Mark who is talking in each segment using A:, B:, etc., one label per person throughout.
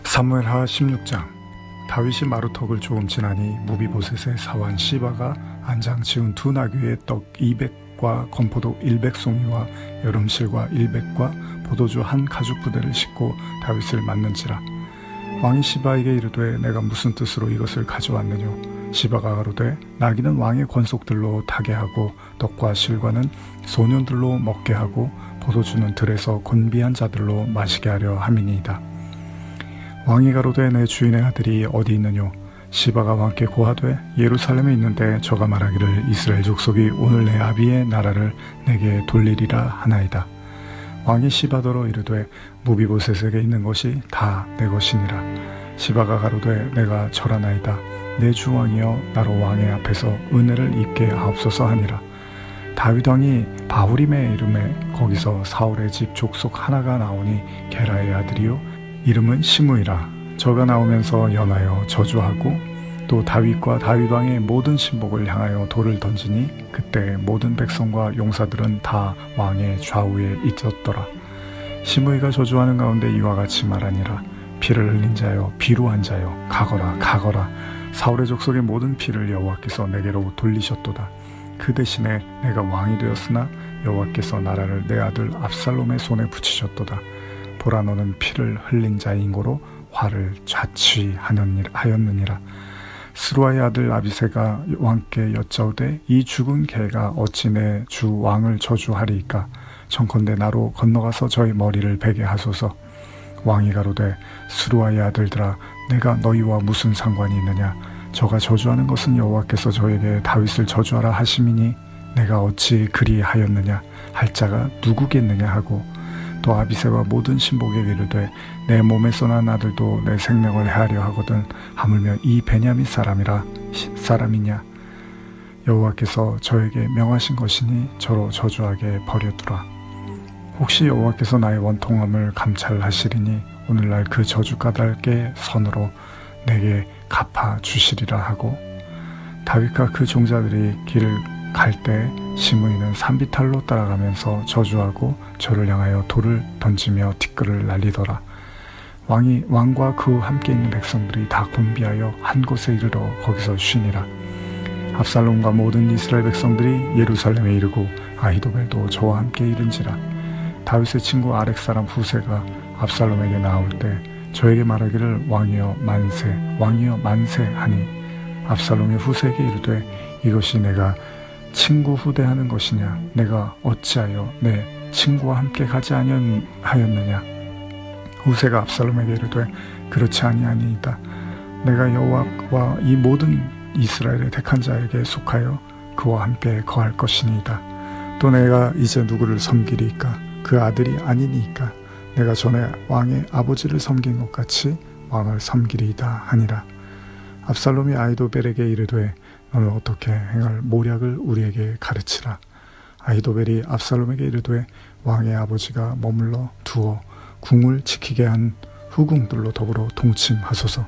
A: 사무엘하 16장. 다윗이 마루턱을 조금 지나니 무비보셋의 사환 시바가 안장 지은 두 나귀의 떡 200과 건포도 100송이와 여름실과 100과 포도주 한 가죽 부대를 싣고 다윗을 맞는지라. 왕이 시바에게 이르되 내가 무슨 뜻으로 이것을 가져왔느뇨. 시바가 가로되 나귀는 왕의 권속들로 타게 하고 떡과 실과는 소년들로 먹게 하고 포도주는 들에서 곤비한 자들로 마시게 하려 함이니이다. 왕이 가로되 내 주인의 아들이 어디 있느뇨. 시바가 왕께 고하되 예루살렘에 있는데 저가 말하기를 이스라엘 족속이 오늘 내 아비의 나라를 내게 돌리리라 하나이다. 왕이 시바더러 이르되 무비보셋에게 있는 것이 다 내 것이니라. 시바가 가로되 내가 절하나이다. 내 주 왕이여 나로 왕의 앞에서 은혜를 입게 하옵소서 하니라. 다윗 왕이 바후림의 이름에 거기서 사울의 집 족속 하나가 나오니 게라의 아들이요 이름은 시므이라. 저가 나오면서 연하여 저주하고 또 다윗과 다윗 왕의 모든 신복을 향하여 돌을 던지니 그때 모든 백성과 용사들은 다 왕의 좌우에 있었더라. 시므이가 저주하는 가운데 이와 같이 말하니라. 피를 흘린 자여 비루한 자여 가거라 가거라. 사울의 족속의 모든 피를 여호와께서 내게로 돌리셨도다. 그 대신에 내가 왕이 되었으나 여호와께서 나라를 내 아들 압살롬의 손에 붙이셨도다. 보라 너는 피를 흘린 자인고로 화를 자취하였느니라. 스루아의 아들 아비새가 왕께 여짜오되 이 죽은 개가 어찌 내 주 왕을 저주하리이까. 청컨대 나로 건너가서 저의 머리를 베게 하소서. 왕이 가로되 스루아의 아들들아 내가 너희와 무슨 상관이 있느냐. 저가 저주하는 것은 여호와께서 저에게 다윗을 저주하라 하심이니 내가 어찌 그리하였느냐 할 자가 누구겠느냐 하고 또 아비새와 모든 신복에게 이르되 내 몸에서 난 아들도 내 생명을 해하려 하거든 하물며 이 베냐민 사람이냐. 여호와께서 저에게 명하신 것이니 저로 저주하게 버려두라. 혹시 여호와께서 나의 원통함을 감찰하시리니 오늘날 그 저주 까닭의 선으로 내게 갚아 주시리라 하고 다윗과 그 종자들이 길을 갈 때 시므이는 산비탈로 따라가면서 저주하고 저를 향하여 돌을 던지며 티끌을 날리더라. 왕과 그 함께 있는 백성들이 다 곤비하여 한 곳에 이르러 거기서 쉬니라. 압살롬과 모든 이스라엘 백성들이 예루살렘에 이르고 아히도벨도 저와 함께 이른지라. 다윗의 친구 아렉 사람 후세가 압살롬에게 나올 때 저에게 말하기를 왕이여 만세 왕이여 만세 하니 압살롬이 후세에게 이르되 이것이 내가 친구 후대하는 것이냐. 내가 어찌하여 내 친구와 함께 가지 아니하였느냐. 후세가 압살롬에게 이르되 그렇지 아니하니이다. 내가 여호와와 이 모든 이스라엘의 택한 자에게 속하여 그와 함께 거할 것이니이다. 또 내가 이제 누구를 섬기리이까. 그 아들이 아니니이까. 내가 전에 왕의 아버지를 섬긴 것 같이 왕을 섬기리이다 하니라. 압살롬이 아히도벨에게 이르되 너는 어떻게 행할 모략을 우리에게 가르치라. 아히도벨이 압살롬에게 이르되 왕의 아버지가 머물러 두어 궁을 지키게 한 후궁들로 더불어 동침하소서.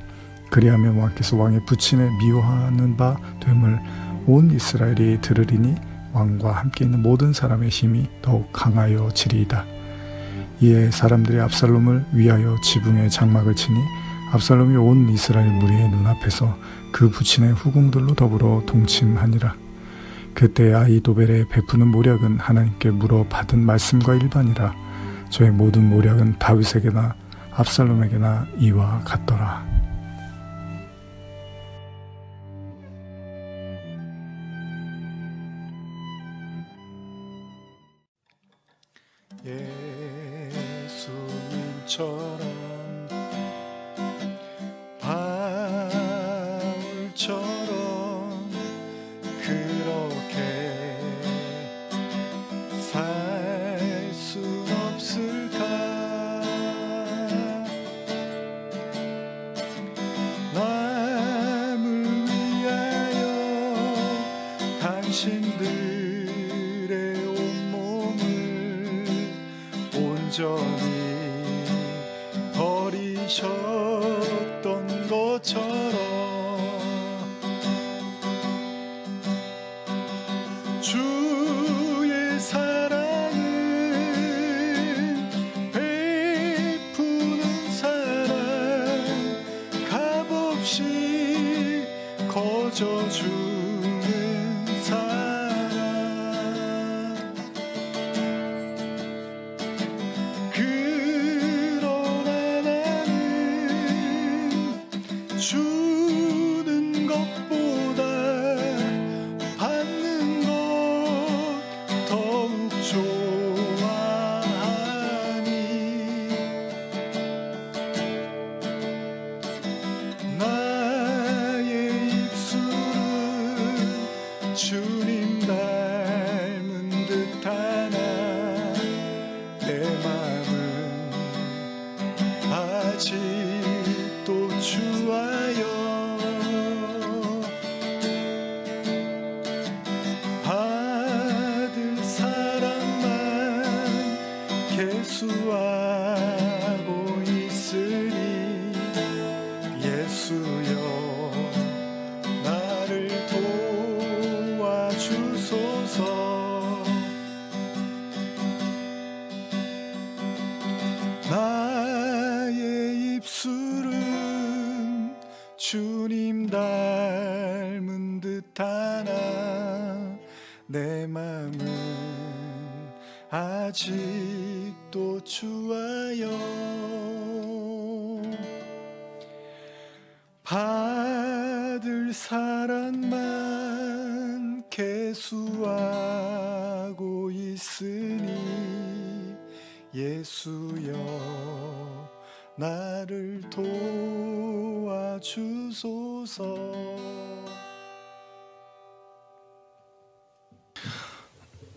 A: 그리하면 왕께서 왕의 부친에 미워하는 바 됨을 온 이스라엘이 들으리니 왕과 함께 있는 모든 사람의 힘이 더욱 강하여지리이다. 이에 사람들이 압살롬을 위하여 지붕에 장막을 치니 압살롬이 온 이스라엘 무리의 눈앞에서 그 부친의 후궁들로 더불어 동침하니라. 그때 아히도벨의 베푸는 모략은 하나님께 물어 받은 말씀과 일반이라. 저의 모든 모략은 다윗에게나 압살롬에게나 이와 같더라.
B: 예수님처럼 바울처럼 그렇게 살 수 없을까. 남을 위하여 당신들의 온몸을 온전히 버리셨던 것처럼 주의 사랑은 베푸는 사랑 주는 사랑 그러나 나는 주는 것보다 받는 것 더욱 좋아하니 나의 입술은 주님 닮은 듯하나 내 맘은 아직도 주와여 받을 사랑만 계수하고 있으니 예수여 나를 도와주소서 나의 입술은 주님 닮은 듯하나 내 맘은 아직도 주와여 받을 사랑만 계수하고 있으니 예수여 나를 도와주소서.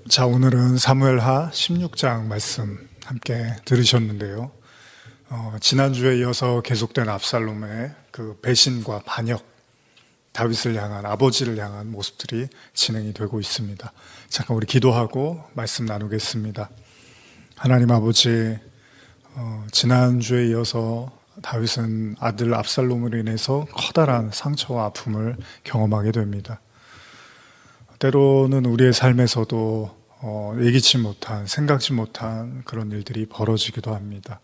A: 자, 오늘은 사무엘하 16장 말씀 함께 들으셨는데요. 지난주에 이어서 계속된 압살롬의 그 배신과 반역, 다윗을 향한, 아버지를 향한 모습들이 진행이 되고 있습니다. 잠깐 우리 기도하고 말씀 나누겠습니다. 하나님 아버지, 지난주에 이어서 다윗은 아들 압살롬으로 인해서 커다란 상처와 아픔을 경험하게 됩니다. 때로는 우리의 삶에서도 예기치 못한, 생각지 못한 그런 일들이 벌어지기도 합니다.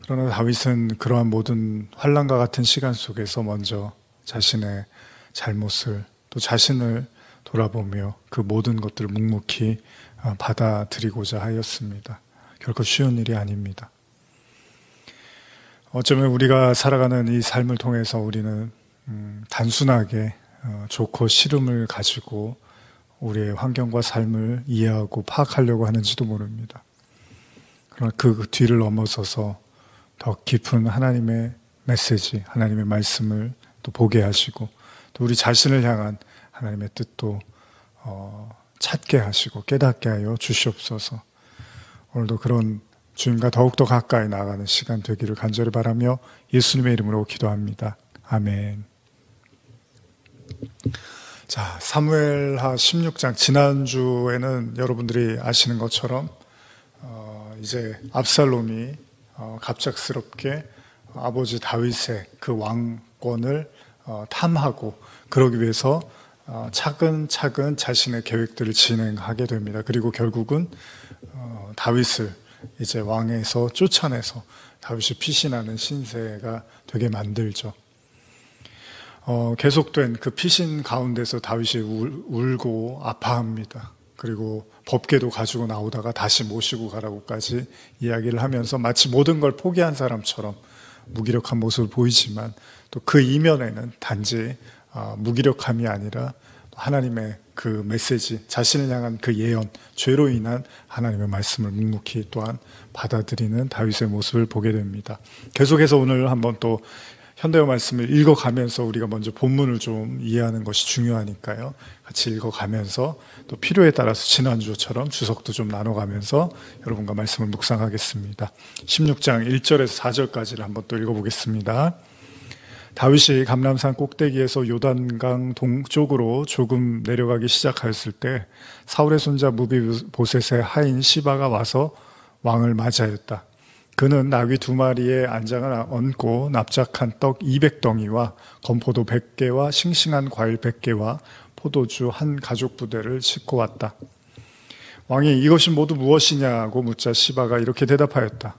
A: 그러나 다윗은 그러한 모든 환난과 같은 시간 속에서 먼저 자신의 잘못을, 또 자신을 돌아보며 그 모든 것들을 묵묵히 받아들이고자 하였습니다. 결코 쉬운 일이 아닙니다. 어쩌면 우리가 살아가는 이 삶을 통해서 우리는 단순하게 좋고 싫음을 가지고 우리의 환경과 삶을 이해하고 파악하려고 하는지도 모릅니다. 그러나 그 뒤를 넘어서서 더 깊은 하나님의 메시지, 하나님의 말씀을 또 보게 하시고 또 우리 자신을 향한 하나님의 뜻도 찾게 하시고 깨닫게 하여 주시옵소서. 오늘도 그런 주님과 더욱더 가까이 나아가는 시간 되기를 간절히 바라며 예수님의 이름으로 기도합니다. 아멘. 자, 사무엘하 16장, 지난주에는 여러분들이 아시는 것처럼 이제 압살롬이 갑작스럽게 아버지 다윗의 그 왕권을 탐하고 그러기 위해서 차근차근 자신의 계획들을 진행하게 됩니다. 그리고 결국은 다윗을 이제 왕에서 쫓아내서 다윗이 피신하는 신세가 되게 만들죠. 계속된 그 피신 가운데서 다윗이 울고 아파합니다. 그리고 법궤도 가지고 나오다가 다시 모시고 가라고까지 이야기를 하면서 마치 모든 걸 포기한 사람처럼 무기력한 모습을 보이지만 또 그 이면에는 단지 무기력함이 아니라 하나님의 그 메시지, 자신을 향한 그 예언, 죄로 인한 하나님의 말씀을 묵묵히 또한 받아들이는 다윗의 모습을 보게 됩니다. 계속해서 오늘 한번 또 현대어 말씀을 읽어가면서 우리가 먼저 본문을 좀 이해하는 것이 중요하니까요. 같이 읽어가면서 또 필요에 따라서 지난주처럼 주석도 좀 나눠가면서 여러분과 말씀을 묵상하겠습니다. 16장 1절에서 4절까지를 한번 또 읽어보겠습니다. 다윗이 감람산 꼭대기에서 요단강 동쪽으로 조금 내려가기 시작하였을 때 사울의 손자 무비보셋의 하인 시바가 와서 왕을 맞이하였다. 그는 나귀 2마리에 안장을 얹고 납작한 떡 200덩이와 건포도 100개와 싱싱한 과일 100개와 포도주 한 가죽 부대를 싣고 왔다. 왕이 이것이 모두 무엇이냐고 묻자 시바가 이렇게 대답하였다.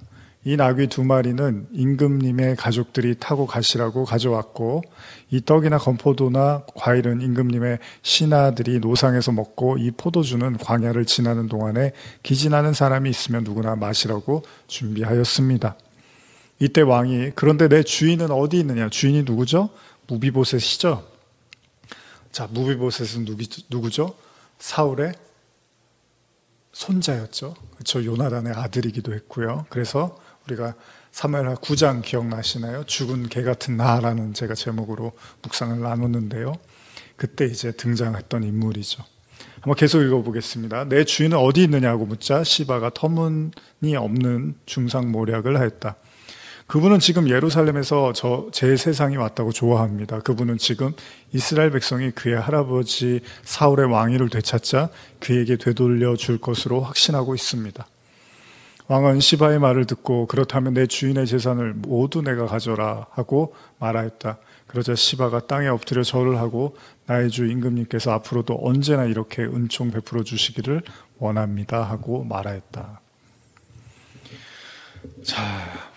A: 이 나귀 2마리는 임금님의 가족들이 타고 가시라고 가져왔고, 이 떡이나 건포도나 과일은 임금님의 신하들이 노상에서 먹고, 이 포도주는 광야를 지나는 동안에 기진하는 사람이 있으면 누구나 마시라고 준비하였습니다. 이때 왕이, 그런데 내 주인은 어디 있느냐? 주인이 누구죠? 무비보셋이죠. 자, 무비보셋은 누구죠? 사울의 손자였죠. 그렇죠. 요나단의 아들이기도 했고요. 그래서 우리가 사무엘하 9장 기억나시나요? 죽은 개 같은 나라는 제가 제목으로 묵상을 나눴는데요. 그때 이제 등장했던 인물이죠. 한번 계속 읽어보겠습니다. 내 주인은 어디 있느냐고 묻자 시바가 터무니없는 중상모략을 하였다. 그분은 지금 예루살렘에서 제 세상이 왔다고 좋아합니다. 그분은 지금 이스라엘 백성이 그의 할아버지 사울의 왕위를 되찾자 그에게 되돌려 줄 것으로 확신하고 있습니다. 왕은 시바의 말을 듣고 그렇다면 내 주인의 재산을 모두 내가 가져라 하고 말하였다. 그러자 시바가 땅에 엎드려 절을 하고 나의 주 임금님께서 앞으로도 언제나 이렇게 은총 베풀어 주시기를 원합니다 하고 말하였다. 자,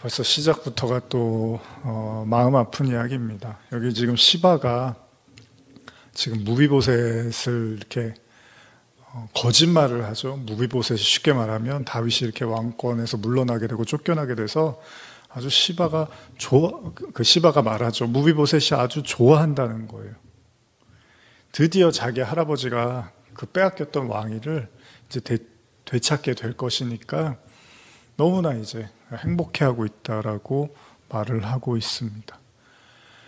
A: 벌써 시작부터가 또 마음 아픈 이야기입니다. 여기 지금 시바가 지금 무비보셋을 이렇게 거짓말을 하죠. 무비보셋이 쉽게 말하면 다윗이 이렇게 왕권에서 물러나게 되고 쫓겨나게 돼서 아주 시바가 말하죠. 무비보셋이 아주 좋아한다는 거예요. 드디어 자기 할아버지가 그 빼앗겼던 왕위를 이제 되찾게 될 것이니까 너무나 이제 행복해하고 있다라고 말을 하고 있습니다.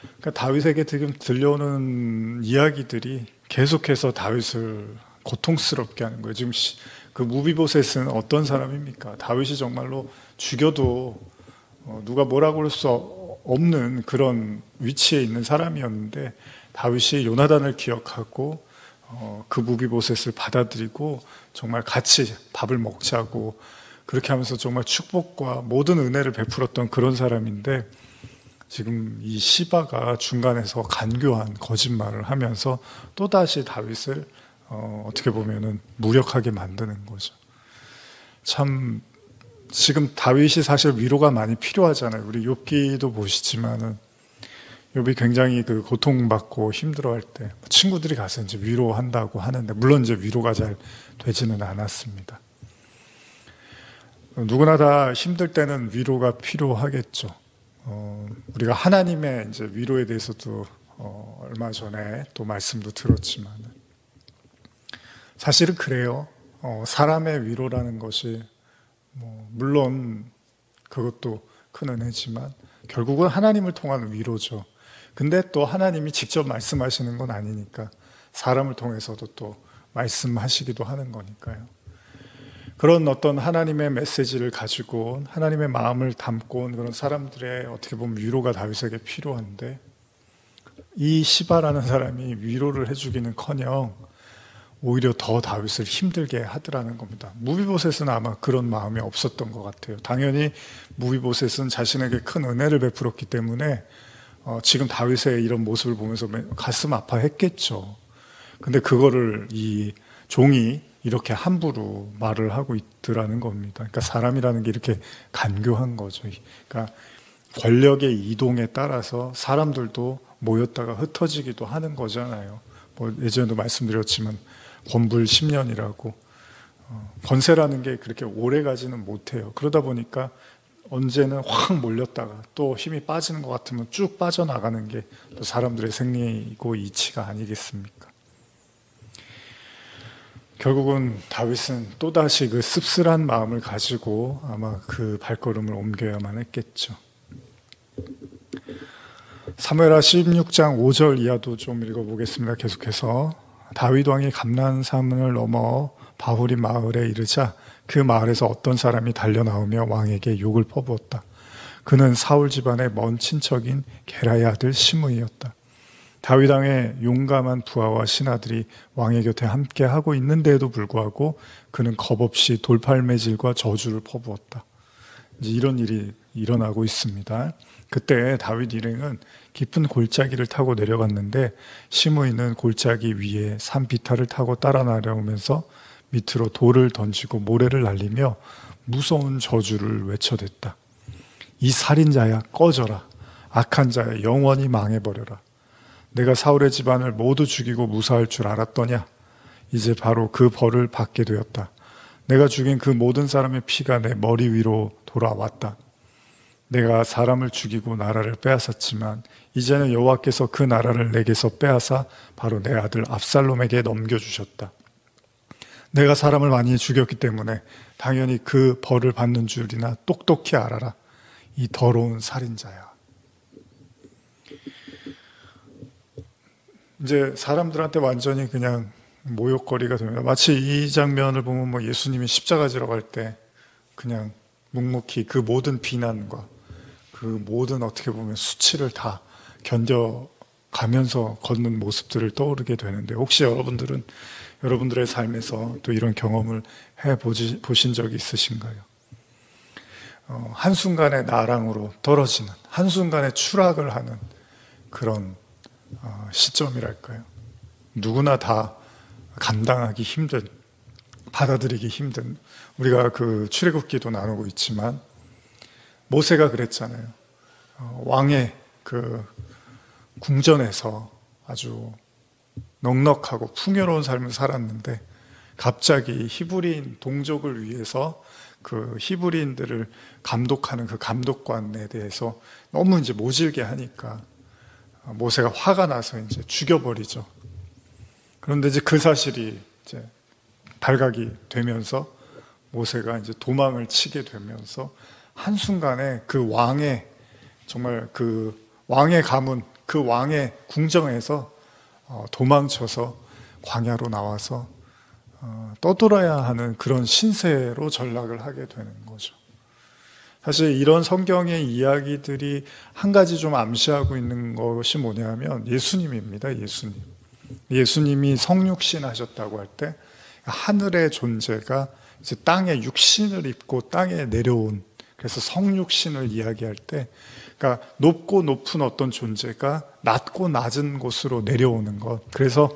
A: 그러니까 다윗에게 지금 들려오는 이야기들이 계속해서 다윗을 고통스럽게 하는 거예요. 지금 그 무비보셋은 어떤 사람입니까? 다윗이 정말로 죽여도 누가 뭐라고 할 수 없는 그런 위치에 있는 사람이었는데 다윗이 요나단을 기억하고 그 무비보셋을 받아들이고 정말 같이 밥을 먹자고 그렇게 하면서 정말 축복과 모든 은혜를 베풀었던 그런 사람인데 지금 이 시바가 중간에서 간교한 거짓말을 하면서 또다시 다윗을 어떻게 보면은 무력하게 만드는 거죠. 참 지금 다윗이 사실 위로가 많이 필요하잖아요. 우리 욥기도 보시지만은 욥이 굉장히 그 고통받고 힘들어할 때 친구들이 가서 이제 위로한다고 하는데 물론 이제 위로가 잘 되지는 않았습니다. 누구나 다 힘들 때는 위로가 필요하겠죠. 우리가 하나님의 이제 위로에 대해서도 얼마 전에 또 말씀도 들었지만 사실은 그래요. 사람의 위로라는 것이 물론 그것도 큰 은혜지만 결국은 하나님을 통한 위로죠. 근데 또 하나님이 직접 말씀하시는 건 아니니까 사람을 통해서도 또 말씀하시기도 하는 거니까요. 그런 어떤 하나님의 메시지를 가지고 온 하나님의 마음을 담고 온 그런 사람들의 어떻게 보면 위로가 다윗에게 필요한데 이 시바라는 사람이 위로를 해주기는커녕 오히려 더 다윗을 힘들게 하더라는 겁니다. 무비보셋은 아마 그런 마음이 없었던 것 같아요. 당연히 무비보셋은 자신에게 큰 은혜를 베풀었기 때문에 지금 다윗의 이런 모습을 보면서 가슴 아파했겠죠. 근데 그거를 이 종이 이렇게 함부로 말을 하고 있더라는 겁니다. 그러니까 사람이라는 게 이렇게 간교한 거죠. 그러니까 권력의 이동에 따라서 사람들도 모였다가 흩어지기도 하는 거잖아요. 예전에도 말씀드렸지만 권불 10년이라고 권세라는 게 그렇게 오래 가지는 못해요. 그러다 보니까 언제는 확 몰렸다가 또 힘이 빠지는 것 같으면 쭉 빠져나가는 게 또 사람들의 생리고 이치가 아니겠습니까? 결국은 다윗은 또다시 그 씁쓸한 마음을 가지고 아마 그 발걸음을 옮겨야만 했겠죠. 사무엘하 16장 5절 이하도 좀 읽어보겠습니다. 계속해서 다윗 왕이 감난산을 넘어 바후림 마을에 이르자 그 마을에서 어떤 사람이 달려나오며 왕에게 욕을 퍼부었다. 그는 사울 집안의 먼 친척인 게라의 아들 시므이였다. 다윗 왕의 용감한 부하와 신하들이 왕의 곁에 함께 하고 있는데도 불구하고 그는 겁없이 돌팔매질과 저주를 퍼부었다. 이제 이런 일이 일어나고 있습니다. 그때 다윗 일행은 깊은 골짜기를 타고 내려갔는데 시므이는 골짜기 위에 산 비탈을 타고 따라 내려오면서 밑으로 돌을 던지고 모래를 날리며 무서운 저주를 외쳐댔다. 이 살인자야 꺼져라. 악한 자야 영원히 망해버려라. 내가 사울의 집안을 모두 죽이고 무사할 줄 알았더냐. 이제 바로 그 벌을 받게 되었다. 내가 죽인 그 모든 사람의 피가 내 머리 위로 돌아왔다. 내가 사람을 죽이고 나라를 빼앗았지만 이제는 여호와께서 그 나라를 내게서 빼앗아 바로 내 아들 압살롬에게 넘겨주셨다. 내가 사람을 많이 죽였기 때문에 당연히 그 벌을 받는 줄이나 똑똑히 알아라. 이 더러운 살인자야. 이제 사람들한테 완전히 그냥 모욕거리가 됩니다. 마치 이 장면을 보면 뭐 예수님이 십자가 지러 갈 때 그냥 묵묵히 그 모든 비난과 그 모든 어떻게 보면 수치를 다 견뎌가면서 걷는 모습들을 떠오르게 되는데, 혹시 여러분들은 여러분들의 삶에서 또 이런 경험을 해보신 적이 있으신가요? 한순간에 나랑으로 떨어지는, 한순간에 추락을 하는 그런 시점이랄까요? 누구나 다 감당하기 힘든, 받아들이기 힘든, 우리가 그 출애굽기도 나누고 있지만 모세가 그랬잖아요. 왕의 그 궁전에서 아주 넉넉하고 풍요로운 삶을 살았는데 갑자기 히브리인 동족을 위해서 그 히브리인들을 감독하는 그 감독관에 대해서 너무 이제 모질게 하니까 모세가 화가 나서 이제 죽여버리죠. 그런데 이제 그 사실이 이제 발각이 되면서 모세가 이제 도망을 치게 되면서 한순간에 그 왕의, 정말 그 왕의 가문, 그 왕의 궁정에서 도망쳐서 광야로 나와서 떠돌아야 하는 그런 신세로 전락을 하게 되는 거죠. 사실 이런 성경의 이야기들이 한 가지 좀 암시하고 있는 것이 뭐냐면 예수님입니다. 예수님이 성육신 하셨다고 할 때 하늘의 존재가 이제 땅에 육신을 입고 땅에 내려온, 그래서 성육신을 이야기할 때, 그러니까 높고 높은 어떤 존재가 낮고 낮은 곳으로 내려오는 것. 그래서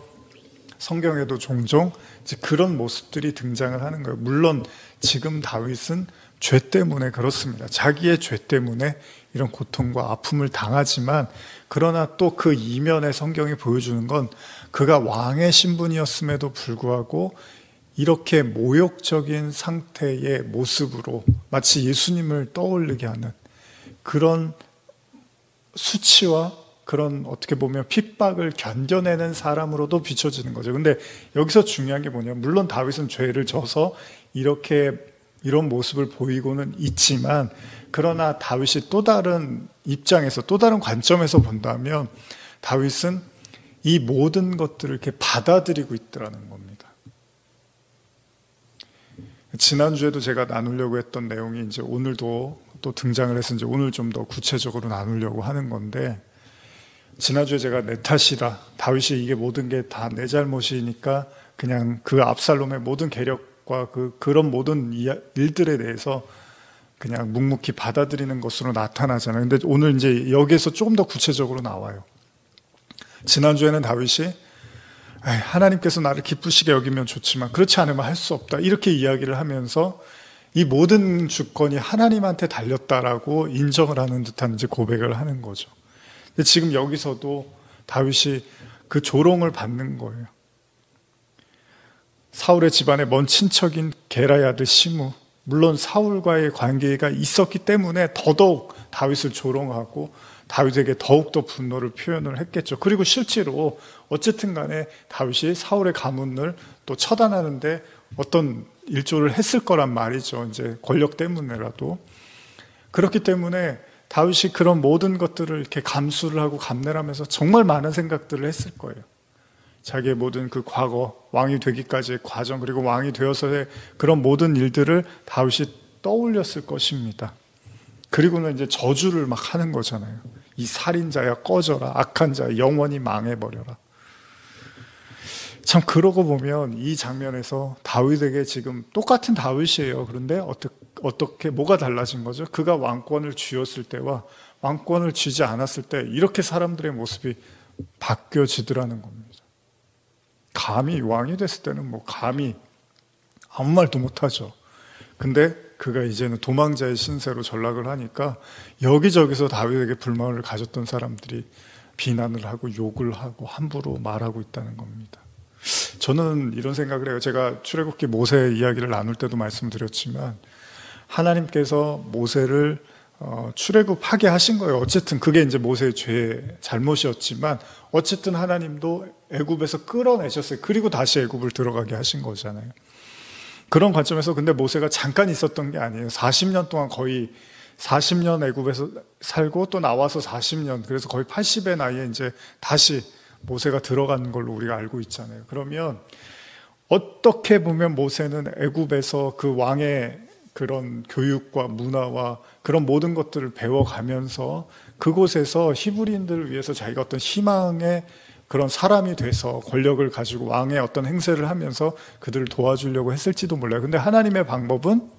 A: 성경에도 종종 이제 그런 모습들이 등장을 하는 거예요. 물론 지금 다윗은 죄 때문에 그렇습니다. 자기의 죄 때문에 이런 고통과 아픔을 당하지만, 그러나 또 그 이면에 성경이 보여주는 건 그가 왕의 신분이었음에도 불구하고 이렇게 모욕적인 상태의 모습으로 마치 예수님을 떠올리게 하는 그런 수치와 그런 어떻게 보면 핍박을 견뎌내는 사람으로도 비춰지는 거죠. 근데 여기서 중요한 게 뭐냐면, 물론 다윗은 죄를 져서 이런 모습을 보이고는 있지만, 그러나 다윗이 또 다른 입장에서, 또 다른 관점에서 본다면 다윗은 이 모든 것들을 이렇게 받아들이고 있더라는 겁니다. 지난주에도 제가 나누려고 했던 내용이 이제 오늘도 또 등장을 해서 이제 오늘 좀 더 구체적으로 나누려고 하는 건데, 지난주에 제가 내 탓이다, 다윗이 이게 모든 게 다 내 잘못이니까 그냥 그 압살롬의 모든 계략과 그런 모든 일들에 대해서 그냥 묵묵히 받아들이는 것으로 나타나잖아요. 근데 오늘 이제 여기에서 조금 더 구체적으로 나와요. 지난주에는 다윗이 하나님께서 나를 기쁘시게 여기면 좋지만 그렇지 않으면 할 수 없다, 이렇게 이야기를 하면서 이 모든 주권이 하나님한테 달렸다라고 인정을 하는 듯한 이제 고백을 하는 거죠. 근데 지금 여기서도 다윗이 그 조롱을 받는 거예요. 사울의 집안의 먼 친척인 게라의 아들 시므, 물론 사울과의 관계가 있었기 때문에 더더욱 다윗을 조롱하고 다윗에게 더욱더 분노를 표현을 했겠죠. 그리고 실제로 어쨌든 간에 다윗이 사울의 가문을 또 처단하는데 어떤 일조를 했을 거란 말이죠. 이제 권력 때문에라도. 그렇기 때문에 다윗이 그런 모든 것들을 이렇게 감수를 하고 감내를 하면서 정말 많은 생각들을 했을 거예요. 자기의 모든 그 과거, 왕이 되기까지의 과정, 그리고 왕이 되어서의 그런 모든 일들을 다윗이 떠올렸을 것입니다. 그리고는 이제 저주를 막 하는 거잖아요. 이 살인자야 꺼져라, 악한 자야 영원히 망해버려라. 참, 그러고 보면 이 장면에서 다윗에게 지금 똑같은 다윗이에요. 그런데 어떻게 뭐가 달라진 거죠? 그가 왕권을 쥐었을 때와 왕권을 쥐지 않았을 때 이렇게 사람들의 모습이 바뀌어지더라는 겁니다. 감히 왕이 됐을 때는 뭐 감히 아무 말도 못하죠. 근데 그가 이제는 도망자의 신세로 전락을 하니까 여기저기서 다윗에게 불만을 가졌던 사람들이 비난을 하고 욕을 하고 함부로 말하고 있다는 겁니다. 저는 이런 생각을 해요. 제가 출애굽기 모세 이야기를 나눌 때도 말씀드렸지만 하나님께서 모세를 출애굽하게 하신 거예요. 어쨌든 그게 이제 모세의 죄 잘못이었지만 어쨌든 하나님도 애굽에서 끌어내셨어요. 그리고 다시 애굽을 들어가게 하신 거잖아요. 그런 관점에서 근데 모세가 잠깐 있었던 게 아니에요. 40년 동안 거의 40년 애굽에서 살고 또 나와서 40년, 그래서 거의 80의 나이에 이제 다시 모세가 들어간 걸로 우리가 알고 있잖아요. 그러면 어떻게 보면 모세는 애굽에서 그 왕의 그런 교육과 문화와 그런 모든 것들을 배워가면서 그곳에서 히브리인들을 위해서 자기가 어떤 희망의 그런 사람이 돼서 권력을 가지고 왕의 어떤 행세를 하면서 그들을 도와주려고 했을지도 몰라요. 근데 하나님의 방법은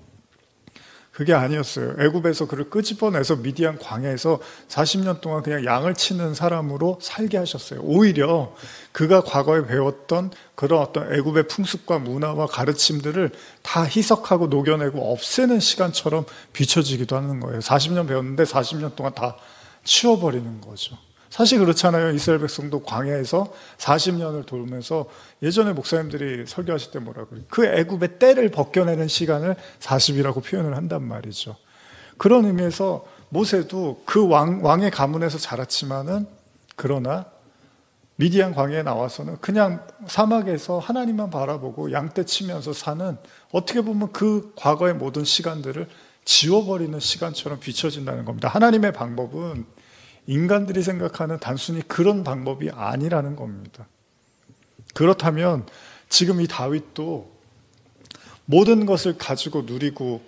A: 그게 아니었어요. 애굽에서 그를 끄집어내서 미디안 광야에서 40년 동안 그냥 양을 치는 사람으로 살게 하셨어요. 오히려 그가 과거에 배웠던 그런 어떤 애굽의 풍습과 문화와 가르침들을 다 희석하고 녹여내고 없애는 시간처럼 비춰지기도 하는 거예요. 40년 배웠는데 40년 동안 다 치워버리는 거죠. 사실 그렇잖아요. 이스라엘 백성도 광야에서 40년을 돌면서 예전에 목사님들이 설교하실 때 뭐라고 그래요? 그 애굽의 때를 벗겨내는 시간을 40이라고 표현을 한단 말이죠. 그런 의미에서 모세도 그 왕의 가문에서 자랐지만은 그러나 미디안 광야에 나와서는 그냥 사막에서 하나님만 바라보고 양떼 치면서 사는, 어떻게 보면 그 과거의 모든 시간들을 지워버리는 시간처럼 비춰진다는 겁니다. 하나님의 방법은 인간들이 생각하는 단순히 그런 방법이 아니라는 겁니다. 그렇다면 지금 이 다윗도 모든 것을 가지고 누리고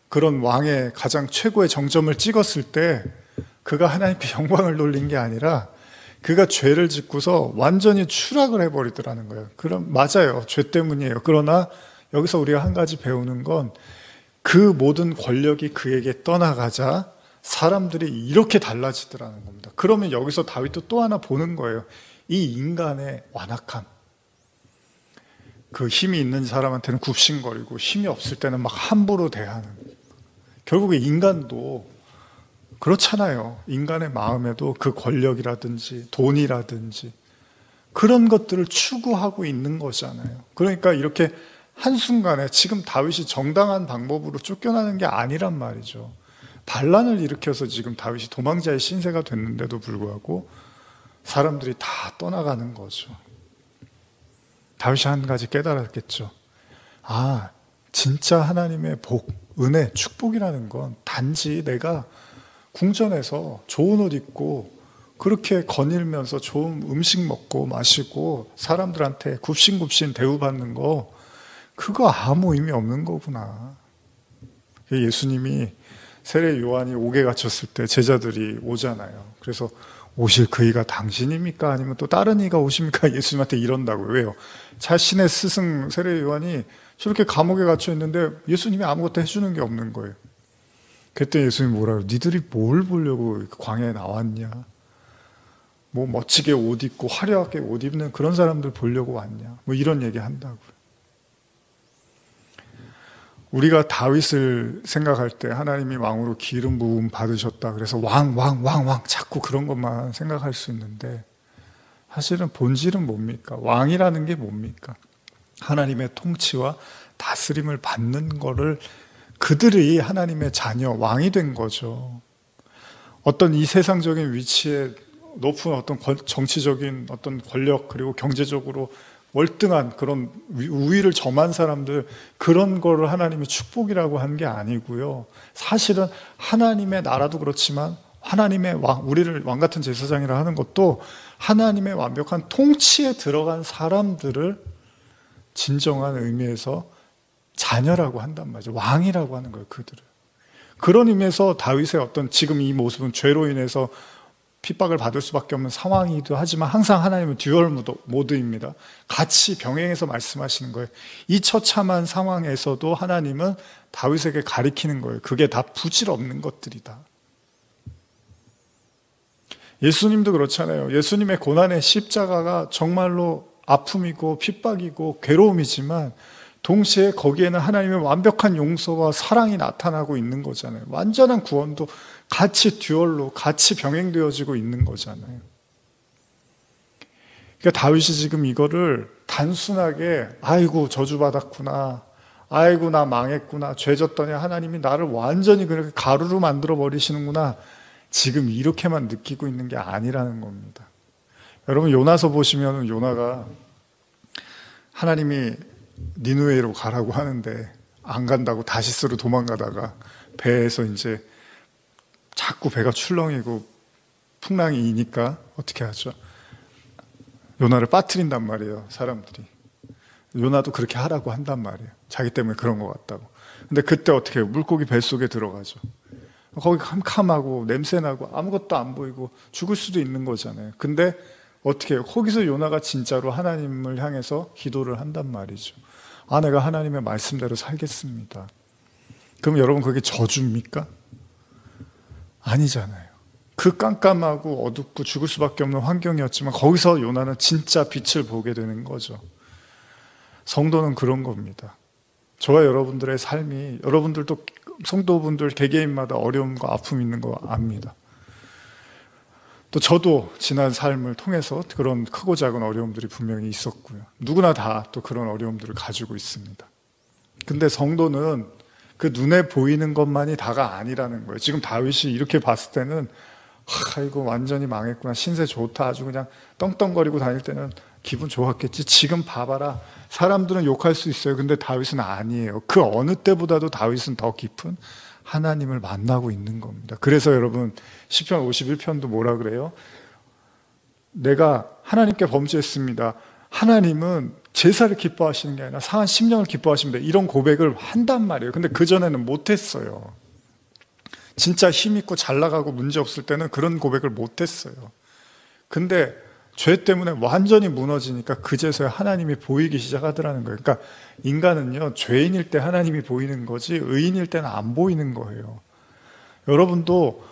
A: 그런 왕의 가장 최고의 정점을 찍었을 때 그가 하나님께 영광을 돌린 게 아니라 그가 죄를 짓고서 완전히 추락을 해버리더라는 거예요. 그럼 맞아요. 죄 때문이에요. 그러나 여기서 우리가 한 가지 배우는 건 그 모든 권력이 그에게 떠나가자 사람들이 이렇게 달라지더라는 겁니다. 그러면 여기서 다윗도 또 하나 보는 거예요. 이 인간의 완악함. 그 힘이 있는 사람한테는 굽신거리고 힘이 없을 때는 막 함부로 대하는. 결국에 인간도 그렇잖아요. 인간의 마음에도 그 권력이라든지 돈이라든지 그런 것들을 추구하고 있는 거잖아요. 그러니까 이렇게 한순간에 지금 다윗이 정당한 방법으로 쫓겨나는 게 아니란 말이죠. 반란을 일으켜서 지금 다윗이 도망자의 신세가 됐는데도 불구하고 사람들이 다 떠나가는 거죠. 다윗이 한 가지 깨달았겠죠. 아, 진짜 하나님의 복, 은혜, 축복이라는 건 단지 내가 궁전에서 좋은 옷 입고 그렇게 거닐면서 좋은 음식 먹고 마시고 사람들한테 굽신굽신 대우받는 거, 그거 아무 의미 없는 거구나. 예수님이 세례 요한이 옥에 갇혔을 때 제자들이 오잖아요. 그래서 오실 그 이가 당신입니까? 아니면 또 다른 이가 오십니까? 예수님한테 이런다고요. 왜요? 자신의 스승 세례 요한이 저렇게 감옥에 갇혀 있는데 예수님이 아무것도 해주는 게 없는 거예요. 그때 예수님이 뭐라 그래요? 니들이 뭘 보려고 광야에 나왔냐? 뭐 멋지게 옷 입고 화려하게 옷 입는 그런 사람들 보려고 왔냐? 뭐 이런 얘기 한다고요. 우리가 다윗을 생각할 때 하나님이 왕으로 기름 부음 받으셨다. 그래서 왕 자꾸 그런 것만 생각할 수 있는데 사실은 본질은 뭡니까? 왕이라는 게 뭡니까? 하나님의 통치와 다스림을 받는 거를 그들이 하나님의 자녀, 왕이 된 거죠. 어떤 이 세상적인 위치에 높은 어떤 정치적인 어떤 권력 그리고 경제적으로 월등한 그런 우위를 점한 사람들, 그런 거를 하나님이 축복이라고 한 게 아니고요. 사실은 하나님의 나라도 그렇지만 하나님의 왕, 우리를 왕 같은 제사장이라 하는 것도 하나님의 완벽한 통치에 들어간 사람들을 진정한 의미에서 자녀라고 한단 말이죠. 왕이라고 하는 거예요, 그들을. 그런 의미에서 다윗의 어떤 지금 이 모습은 죄로 인해서 핍박을 받을 수밖에 없는 상황이기도 하지만 항상 하나님은 듀얼 모드입니다. 같이 병행해서 말씀하시는 거예요. 이 처참한 상황에서도 하나님은 다윗에게 가리키는 거예요. 그게 다 부질없는 것들이다. 예수님도 그렇잖아요. 예수님의 고난의 십자가가 정말로 아픔이고 핍박이고 괴로움이지만 동시에 거기에는 하나님의 완벽한 용서와 사랑이 나타나고 있는 거잖아요. 완전한 구원도 같이 듀얼로 같이 병행되어지고 있는 거잖아요. 그러니까 다윗이 지금 이거를 단순하게 아이고 저주받았구나, 아이고 나 망했구나, 죄졌더니 하나님이 나를 완전히 그렇게 가루로 만들어 버리시는구나, 지금 이렇게만 느끼고 있는 게 아니라는 겁니다. 여러분 요나서 보시면 요나가 하나님이 니느웨로 가라고 하는데 안 간다고 다시스로 도망가다가 배에서 이제 자꾸 배가 출렁이고 풍랑이 이니까 어떻게 하죠? 요나를 빠뜨린단 말이에요, 사람들이. 요나도 그렇게 하라고 한단 말이에요. 자기 때문에 그런 것 같다고. 근데 그때 어떻게 해요? 물고기 뱃속에 들어가죠. 거기 캄캄하고 냄새나고 아무것도 안 보이고 죽을 수도 있는 거잖아요. 근데 어떻게 해요? 거기서 요나가 진짜로 하나님을 향해서 기도를 한단 말이죠. 아, 내가 하나님의 말씀대로 살겠습니다. 그럼 여러분 그게 저주입니까? 아니잖아요. 그 깜깜하고 어둡고 죽을 수밖에 없는 환경이었지만 거기서 요나는 진짜 빛을 보게 되는 거죠. 성도는 그런 겁니다. 저와 여러분들의 삶이, 여러분들도 성도분들 개개인마다 어려움과 아픔이 있는 거 압니다. 또 저도 지난 삶을 통해서 그런 크고 작은 어려움들이 분명히 있었고요. 누구나 다 또 그런 어려움들을 가지고 있습니다. 근데 성도는 그 눈에 보이는 것만이 다가 아니라는 거예요. 지금 다윗이 이렇게 봤을 때는 이거 완전히 망했구나, 신세 좋다, 아주 그냥 떵떵거리고 다닐 때는 기분 좋았겠지. 지금 봐봐라, 사람들은 욕할 수 있어요. 근데 다윗은 아니에요. 그 어느 때보다도 다윗은 더 깊은 하나님을 만나고 있는 겁니다. 그래서 여러분 시편 51편도 뭐라 그래요? 내가 하나님께 범죄했습니다. 하나님은 제사를 기뻐하시는 게 아니라 상한 심령을 기뻐하십니다. 이런 고백을 한단 말이에요. 근데 그전에는 못했어요. 진짜 힘있고 잘 나가고 문제 없을 때는 그런 고백을 못했어요. 근데 죄 때문에 완전히 무너지니까 그제서야 하나님이 보이기 시작하더라는 거예요. 그러니까 인간은요, 죄인일 때 하나님이 보이는 거지 의인일 때는 안 보이는 거예요. 여러분도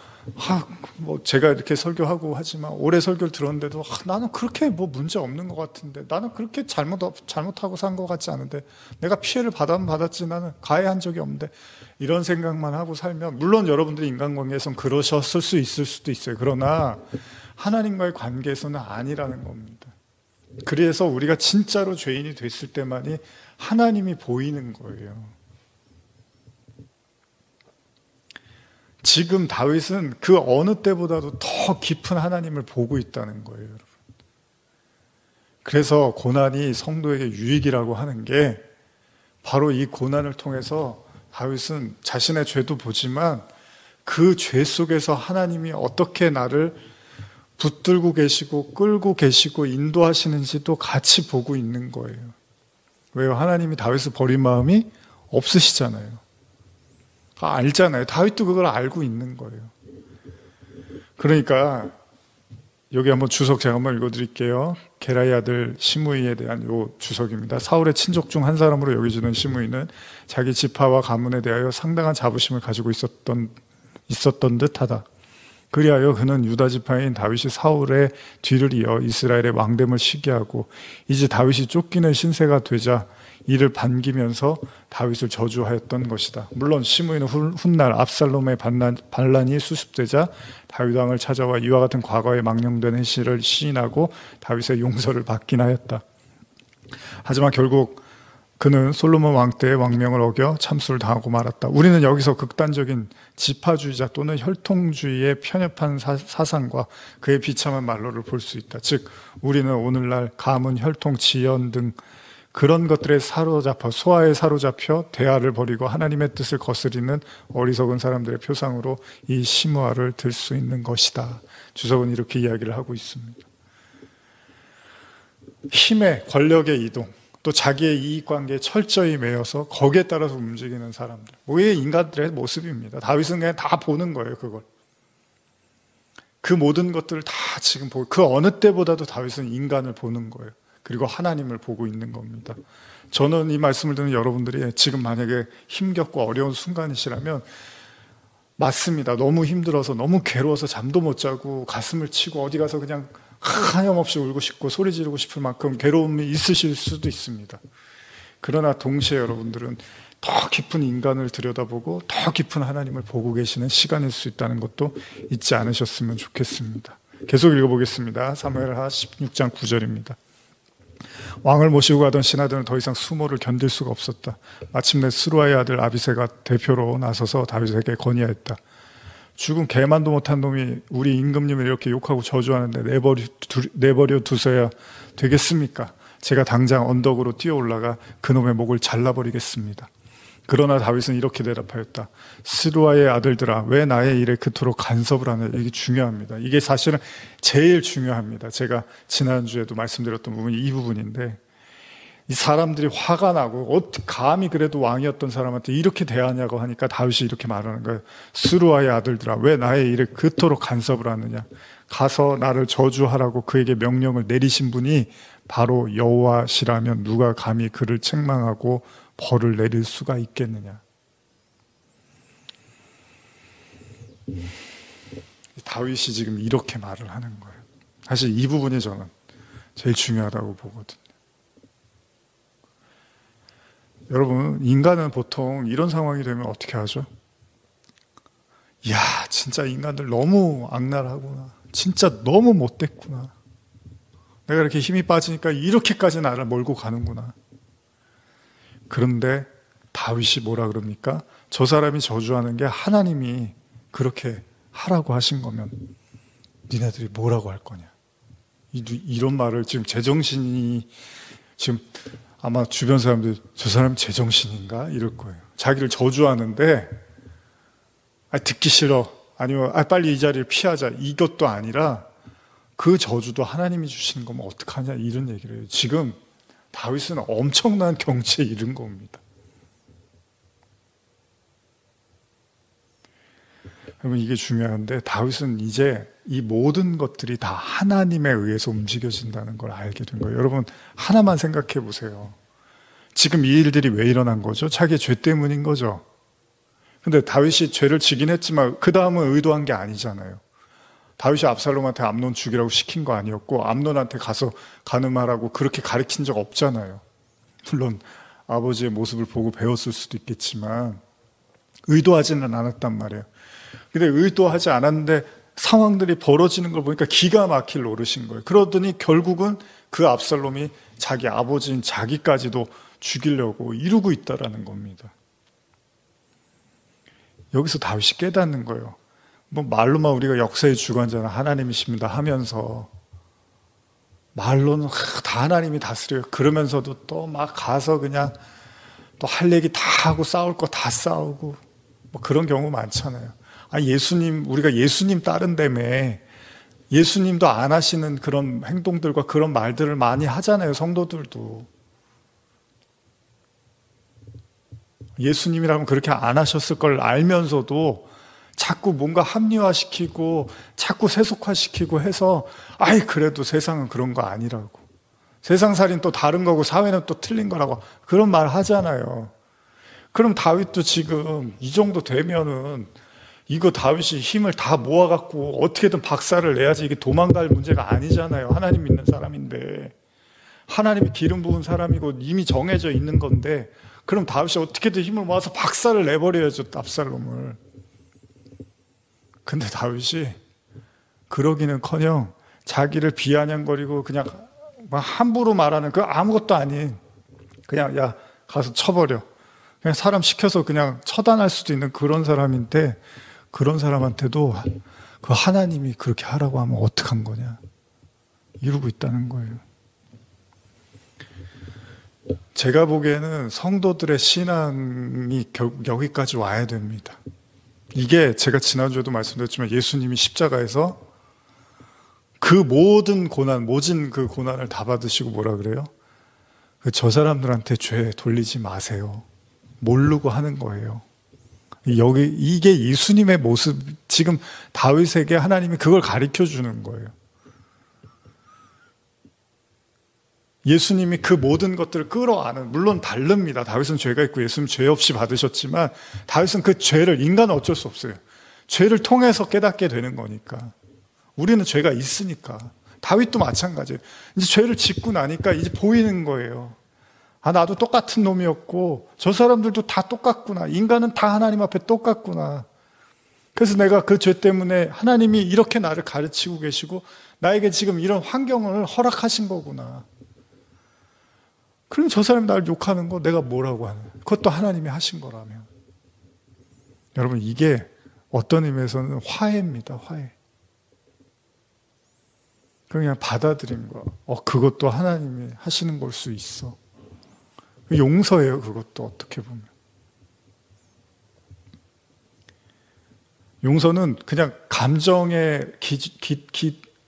A: 뭐 제가 이렇게 설교하고 하지만 오래 설교를 들었는데도 나는 그렇게 뭐 문제 없는 것 같은데, 나는 그렇게 잘못하고 산 것 같지 않은데, 내가 피해를 받았지, 나는 가해한 적이 없는데, 이런 생각만 하고 살면, 물론 여러분들이 인간관계에선 그러셨을 수 있을 수도 있어요. 그러나 하나님과의 관계에서는 아니라는 겁니다. 그래서 우리가 진짜로 죄인이 됐을 때만이 하나님이 보이는 거예요. 지금 다윗은 그 어느 때보다도 더 깊은 하나님을 보고 있다는 거예요, 여러분. 그래서 고난이 성도에게 유익이라고 하는 게 바로 이 고난을 통해서 다윗은 자신의 죄도 보지만 그 죄 속에서 하나님이 어떻게 나를 붙들고 계시고 끌고 계시고 인도하시는지도 같이 보고 있는 거예요. 왜요? 하나님이 다윗을 버린 마음이 없으시잖아요. 알잖아요. 다윗도 그걸 알고 있는 거예요. 그러니까 여기 한번 주석 제가 한번 읽어드릴게요. 게라의 아들 시므이에 대한 요 주석입니다. 사울의 친족 중 한 사람으로 여겨지는 시므이는 자기 지파와 가문에 대하여 상당한 자부심을 가지고 있었던 듯하다. 그리하여 그는 유다 지파인 다윗이 사울의 뒤를 이어 이스라엘의 왕됨을 시기하고 이제 다윗이 쫓기는 신세가 되자 이를 반기면서 다윗을 저주하였던 것이다. 물론 시므이는 훗날 압살롬의 반란이 수습되자 다윗 왕을 찾아와 이와 같은 과거의 망령된 행실을 시인하고 다윗의 용서를 받긴 하였다. 하지만 결국 그는 솔로몬 왕 때의 왕명을 어겨 참수를 당하고 말았다. 우리는 여기서 극단적인 지파주의자 또는 혈통주의의 편협한 사상과 그의 비참한 말로를 볼 수 있다. 즉 우리는 오늘날 가문, 혈통, 지연 등 그런 것들에 사로잡혀, 소화에 사로잡혀 대화를 벌이고 하나님의 뜻을 거스리는 어리석은 사람들의 표상으로 이 시므아를 들 수 있는 것이다. 주석은 이렇게 이야기를 하고 있습니다. 힘의, 권력의 이동, 또 자기의 이익관계에 철저히 매여서 거기에 따라서 움직이는 사람들, 모의 인간들의 모습입니다. 다윗은 그냥 다 보는 거예요. 그걸, 그 모든 것들을 다 지금 보고, 그 어느 때보다도 다윗은 인간을 보는 거예요. 그리고 하나님을 보고 있는 겁니다. 저는 이 말씀을 듣는 여러분들이 지금 만약에 힘겹고 어려운 순간이시라면 맞습니다. 너무 힘들어서 너무 괴로워서 잠도 못 자고 가슴을 치고 어디 가서 그냥 하염없이 울고 싶고 소리 지르고 싶을 만큼 괴로움이 있으실 수도 있습니다. 그러나 동시에 여러분들은 더 깊은 인간을 들여다보고 더 깊은 하나님을 보고 계시는 시간일 수 있다는 것도 잊지 않으셨으면 좋겠습니다. 계속 읽어보겠습니다. 사무엘하 16장 9절입니다. 왕을 모시고 가던 신하들은 더 이상 수모를 견딜 수가 없었다. 마침내 스루아의 아들 아비새가 대표로 나서서 다윗에게 건의하였다. 죽은 개만도 못한 놈이 우리 임금님을 이렇게 욕하고 저주하는데 내버려 두셔야 되겠습니까? 제가 당장 언덕으로 뛰어 올라가 그놈의 목을 잘라버리겠습니다. 그러나 다윗은 이렇게 대답하였다. 스루아의 아들들아, 왜 나의 일에 그토록 간섭을 하느냐. 이게 중요합니다. 이게 사실은 제일 중요합니다. 제가 지난주에도 말씀드렸던 부분이 이 부분인데, 이 사람들이 화가 나고 어떻게 감히 그래도 왕이었던 사람한테 이렇게 대하냐고 하니까 다윗이 이렇게 말하는 거예요. 스루아의 아들들아, 왜 나의 일에 그토록 간섭을 하느냐. 가서 나를 저주하라고 그에게 명령을 내리신 분이 바로 여호와시라면 누가 감히 그를 책망하고 벌을 내릴 수가 있겠느냐. 다윗이 지금 이렇게 말을 하는 거예요. 사실 이 부분이 저는 제일 중요하다고 보거든요. 여러분, 인간은 보통 이런 상황이 되면 어떻게 하죠? 이야, 진짜 인간들 너무 악랄하구나. 진짜 너무 못됐구나. 내가 이렇게 힘이 빠지니까 이렇게까지 나를 몰고 가는구나. 그런데 다윗이 뭐라 그럽니까? 저 사람이 저주하는 게 하나님이 그렇게 하라고 하신 거면 니네들이 뭐라고 할 거냐. 이런 말을 지금 제정신이, 지금 아마 주변 사람들 저 사람 제정신인가? 이럴 거예요. 자기를 저주하는데 듣기 싫어. 아니면 빨리 이 자리를 피하자. 이것도 아니라 그 저주도 하나님이 주시는 거면 어떡하냐. 이런 얘기를 해요. 지금 다윗은 엄청난 경지에 이른 겁니다. 여러분, 이게 중요한데 다윗은 이제 이 모든 것들이 다 하나님에 의해서 움직여진다는 걸 알게 된 거예요. 여러분, 하나만 생각해 보세요. 지금 이 일들이 왜 일어난 거죠? 자기의 죄 때문인 거죠. 근데 다윗이 죄를 지긴 했지만 그 다음은 의도한 게 아니잖아요. 다윗이 압살롬한테 암논 죽이라고 시킨 거 아니었고, 암논한테 가서 가늠하라고 그렇게 가르친 적 없잖아요. 물론 아버지의 모습을 보고 배웠을 수도 있겠지만 의도하지는 않았단 말이에요. 근데 의도하지 않았는데 상황들이 벌어지는 걸 보니까 기가 막힐 노릇인 거예요. 그러더니 결국은 그 압살롬이 자기 아버지인 자기까지도 죽이려고 이루고 있다라는 겁니다. 여기서 다윗이 깨닫는 거예요. 뭐 말로만 우리가 역사의 주관자는 하나님이십니다 하면서, 말로는 다 하나님이 다스려요. 그러면서도 또 막 가서 그냥 또 할 얘기 다 하고 싸울 거 다 싸우고, 뭐 그런 경우 많잖아요. 예수님, 우리가 예수님 따른다며 예수님도 안 하시는 그런 행동들과 그런 말들을 많이 하잖아요. 성도들도. 예수님이라면 그렇게 안 하셨을 걸 알면서도 자꾸 뭔가 합리화시키고 자꾸 세속화시키고 해서 그래도 세상은 그런 거 아니라고, 세상살이는 또 다른 거고 사회는 또 틀린 거라고 그런 말 하잖아요. 그럼 다윗도 지금 이 정도 되면은 이거 다윗이 힘을 다 모아갖고 어떻게든 박살을 내야지, 이게 도망갈 문제가 아니잖아요. 하나님 믿는 사람인데, 하나님이 기름 부은 사람이고 이미 정해져 있는 건데, 그럼 다윗이 어떻게든 힘을 모아서 박살을 내버려야죠, 압살롬을. 근데 다윗이 그러기는커녕 자기를 비아냥거리고 그냥 막 함부로 말하는 그 아무것도 아닌, 그냥 야 가서 쳐버려, 그냥 사람 시켜서 그냥 처단할 수도 있는 그런 사람인데, 그런 사람한테도 그 하나님이 그렇게 하라고 하면 어떡한 거냐, 이러고 있다는 거예요. 제가 보기에는 성도들의 신앙이 여기까지 와야 됩니다. 이게 제가 지난주에도 말씀드렸지만 예수님이 십자가에서 그 모든 고난, 모진 그 고난을 다 받으시고 뭐라 그래요? 저 사람들한테 죄 돌리지 마세요. 모르고 하는 거예요. 이게 예수님의 모습, 지금 다윗에게 하나님이 그걸 가르쳐 주는 거예요. 예수님이 그 모든 것들을 끌어안은, 물론 다릅니다. 다윗은 죄가 있고 예수님 죄 없이 받으셨지만, 다윗은 그 죄를, 인간은 어쩔 수 없어요. 죄를 통해서 깨닫게 되는 거니까. 우리는 죄가 있으니까. 다윗도 마찬가지예요. 이제 죄를 짓고 나니까 이제 보이는 거예요. 아, 나도 똑같은 놈이었고 저 사람들도 다 똑같구나. 인간은 다 하나님 앞에 똑같구나. 그래서 내가 그 죄 때문에 하나님이 이렇게 나를 가르치고 계시고 나에게 지금 이런 환경을 허락하신 거구나. 그럼 저 사람이 나를 욕하는 거 내가 뭐라고 하는 거야? 그것도 하나님이 하신 거라면. 여러분, 이게 어떤 의미에서는 화해입니다. 화해. 그냥 받아들인 거야. 그것도 하나님이 하시는 걸 수 있어. 용서예요. 그것도 어떻게 보면. 용서는 그냥 감정의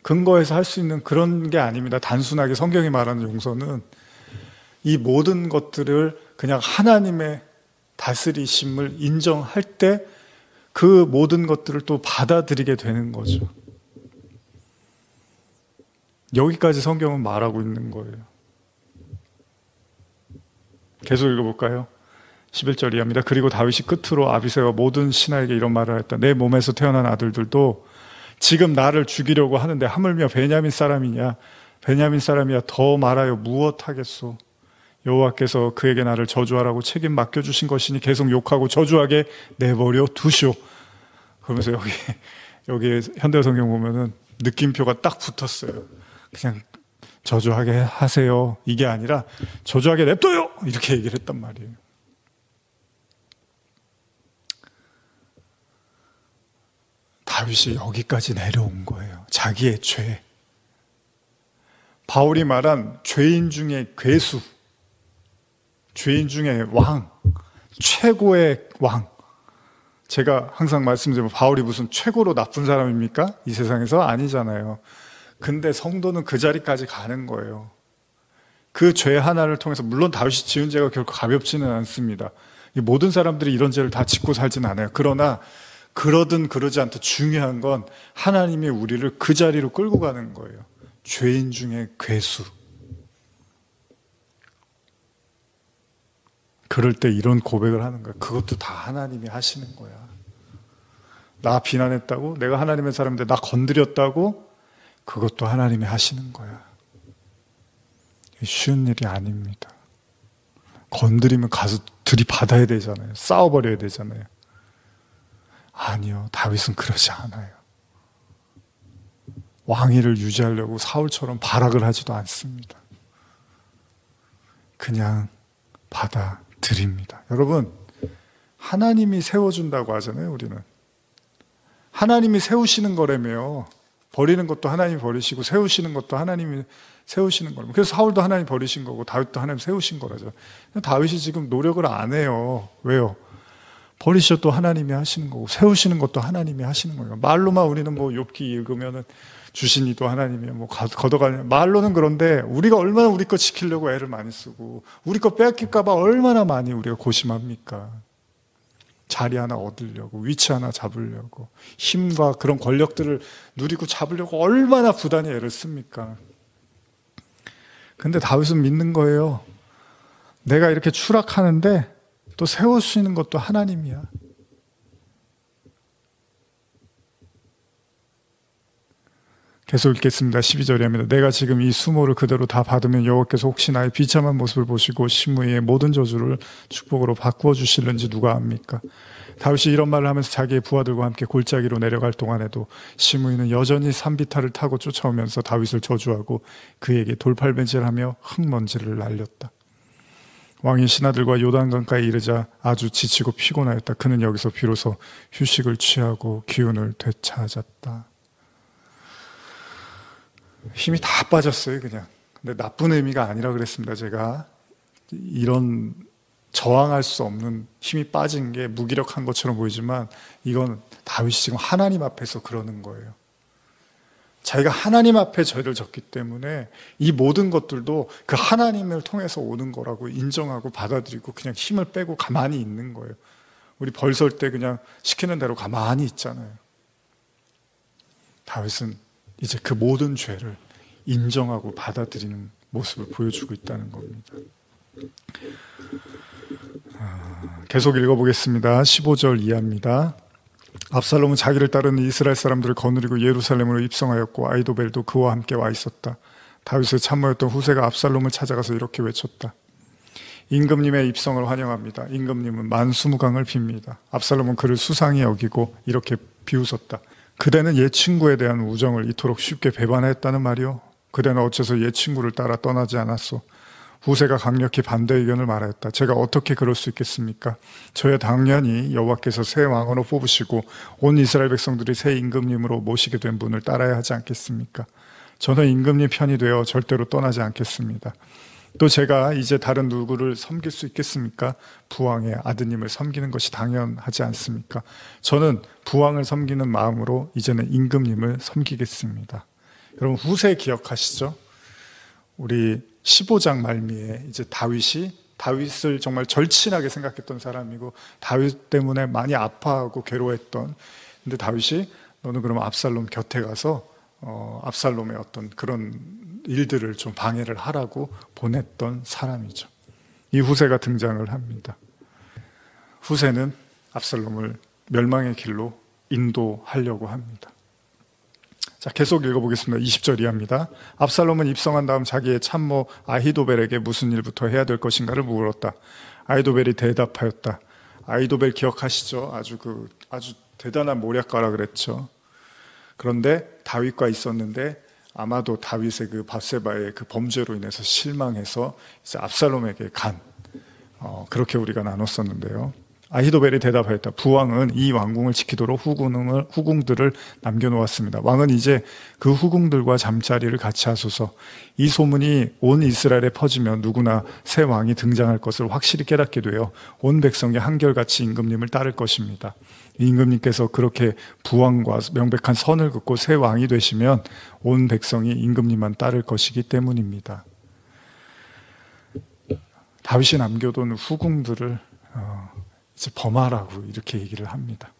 A: 근거에서 할 수 있는 그런 게 아닙니다. 단순하게 성경이 말하는 용서는 이 모든 것들을 그냥 하나님의 다스리심을 인정할 때 그 모든 것들을 또 받아들이게 되는 거죠. 여기까지 성경은 말하고 있는 거예요. 계속 읽어볼까요? 11절 이하입니다. 그리고 다윗이 끝으로 아비새와 모든 신하에게 이런 말을 했다. 내 몸에서 태어난 아들들도 지금 나를 죽이려고 하는데 하물며 베냐민 사람이냐? 베냐민 사람이야 더 말하여 무엇하겠소? 여호와께서 그에게 나를 저주하라고 책임 맡겨주신 것이니 계속 욕하고 저주하게 내버려 두시오. 그러면서 여기 현대성경 보면은 느낌표가 딱 붙었어요. 그냥 저주하게 하세요. 이게 아니라 저주하게 냅둬요. 이렇게 얘기를 했단 말이에요. 다윗이 여기까지 내려온 거예요. 자기의 죄. 바울이 말한 죄인 중에 괴수, 죄인 중에 왕, 최고의 왕. 제가 항상 말씀드리면 바울이 무슨 최고로 나쁜 사람입니까? 이 세상에서 아니잖아요. 근데 성도는 그 자리까지 가는 거예요. 그 죄 하나를 통해서, 물론 다윗이 지은 죄가 결코 가볍지는 않습니다. 모든 사람들이 이런 죄를 다 짓고 살지는 않아요. 그러나 그러든 그러지 않든 중요한 건 하나님이 우리를 그 자리로 끌고 가는 거예요. 죄인 중에 괴수. 그럴 때 이런 고백을 하는 거야. 그것도 다 하나님이 하시는 거야. 나 비난했다고? 내가 하나님의 사람인데 나 건드렸다고? 그것도 하나님이 하시는 거야. 쉬운 일이 아닙니다. 건드리면 가서 들이받아야 되잖아요. 싸워버려야 되잖아요. 아니요, 다윗은 그러지 않아요. 왕위를 유지하려고 사울처럼 발악을 하지도 않습니다. 그냥 받아들입니다. 여러분, 하나님이 세워준다고 하잖아요. 우리는 하나님이 세우시는 거라며. 버리는 것도 하나님이 버리시고 세우시는 것도 하나님이 세우시는 거라며. 그래서 사울도 하나님이 버리신 거고 다윗도 하나님이 세우신 거라죠. 다윗이 지금 노력을 안 해요. 왜요? 버리셔도 하나님이 하시는 거고 세우시는 것도 하나님이 하시는 거예요. 말로만 우리는 뭐 욥기 읽으면은 주신 이도 하나님이요, 뭐 걷어가는, 말로는 그런데 우리가 얼마나 우리 거 지키려고 애를 많이 쓰고 우리 거 빼앗길까봐 얼마나 많이 우리가 고심합니까? 자리 하나 얻으려고, 위치 하나 잡으려고, 힘과 그런 권력들을 누리고 잡으려고 얼마나 부단히 애를 씁니까? 근데 다윗은 믿는 거예요. 내가 이렇게 추락하는데 또 세우시는 것도 하나님이야. 계속 읽겠습니다. 12절에 합니다. 내가 지금 이 수모를 그대로 다 받으면 여호와께서 혹시 나의 비참한 모습을 보시고 시므이의 모든 저주를 축복으로 바꾸어 주실는지 누가 압니까? 다윗이 이런 말을 하면서 자기의 부하들과 함께 골짜기로 내려갈 동안에도 시므이는 여전히 산비탈을 타고 쫓아오면서 다윗을 저주하고 그에게 돌팔매질하며 흙먼지를 날렸다. 왕이 신하들과 요단강가에 이르자 아주 지치고 피곤하였다. 그는 여기서 비로소 휴식을 취하고 기운을 되찾았다. 힘이 다 빠졌어요, 그냥. 근데 나쁜 의미가 아니라 그랬습니다, 제가. 이런 저항할 수 없는 힘이 빠진 게 무기력한 것처럼 보이지만 이건 다윗이 지금 하나님 앞에서 그러는 거예요. 자기가 하나님 앞에 죄를 졌기 때문에 이 모든 것들도 그 하나님을 통해서 오는 거라고 인정하고 받아들이고 그냥 힘을 빼고 가만히 있는 거예요. 우리 벌 설 때 그냥 시키는 대로 가만히 있잖아요. 다윗은 이제 그 모든 죄를 인정하고 받아들이는 모습을 보여주고 있다는 겁니다. 계속 읽어보겠습니다. 15절 이하입니다. 압살롬은 자기를 따르는 이스라엘 사람들을 거느리고 예루살렘으로 입성하였고 아히도벨도 그와 함께 와 있었다. 다윗의 참모였던 후세가 압살롬을 찾아가서 이렇게 외쳤다. 임금님의 입성을 환영합니다. 임금님은 만수무강을 빕니다. 압살롬은 그를 수상히 여기고 이렇게 비웃었다. 그대는 옛 친구에 대한 우정을 이토록 쉽게 배반했다는 말이오? 그대는 어째서 옛 친구를 따라 떠나지 않았소? 후세가 강력히 반대 의견을 말하였다. 제가 어떻게 그럴 수 있겠습니까? 저야 당연히 여호와께서 새 왕으로 뽑으시고 온 이스라엘 백성들이 새 임금님으로 모시게 된 분을 따라야 하지 않겠습니까? 저는 임금님 편이 되어 절대로 떠나지 않겠습니다. 또 제가 이제 다른 누구를 섬길 수 있겠습니까? 부왕의 아드님을 섬기는 것이 당연하지 않습니까? 저는 부왕을 섬기는 마음으로 이제는 임금님을 섬기겠습니다. 여러분 후세 기억하시죠? 우리 15장 말미에 이제 다윗을 정말 절친하게 생각했던 사람이고 다윗 때문에 많이 아파하고 괴로워했던, 근데 다윗이 너는 그럼 압살롬 곁에 가서 압살롬의 어떤 그런 일들을 좀 방해를 하라고 보냈던 사람이죠. 이 후세가 등장을 합니다. 후세는 압살롬을 멸망의 길로 인도하려고 합니다. 자, 계속 읽어보겠습니다. 20절 이하입니다. 압살롬은 입성한 다음 자기의 참모 아히도벨에게 무슨 일부터 해야 될 것인가를 물었다. 아히도벨이 대답하였다. 아히도벨 기억하시죠? 아주 대단한 모략가라 그랬죠. 그런데 다윗과 있었는데 아마도 다윗의 그 밧세바의 그 범죄로 인해서 실망해서 이제 압살롬에게 그렇게 우리가 나눴었는데요. 아히도벨이 대답하였다. 부왕은 이 왕궁을 지키도록 후궁들을 남겨놓았습니다. 왕은 이제 그 후궁들과 잠자리를 같이 하소서. 이 소문이 온 이스라엘에 퍼지면 누구나 새 왕이 등장할 것을 확실히 깨닫게 되어 온 백성이 한결같이 임금님을 따를 것입니다. 임금님께서 그렇게 부왕과 명백한 선을 긋고 새 왕이 되시면 온 백성이 임금님만 따를 것이기 때문입니다. 다윗이 남겨둔 후궁들을 이제 범하라고 이렇게 얘기를 합니다.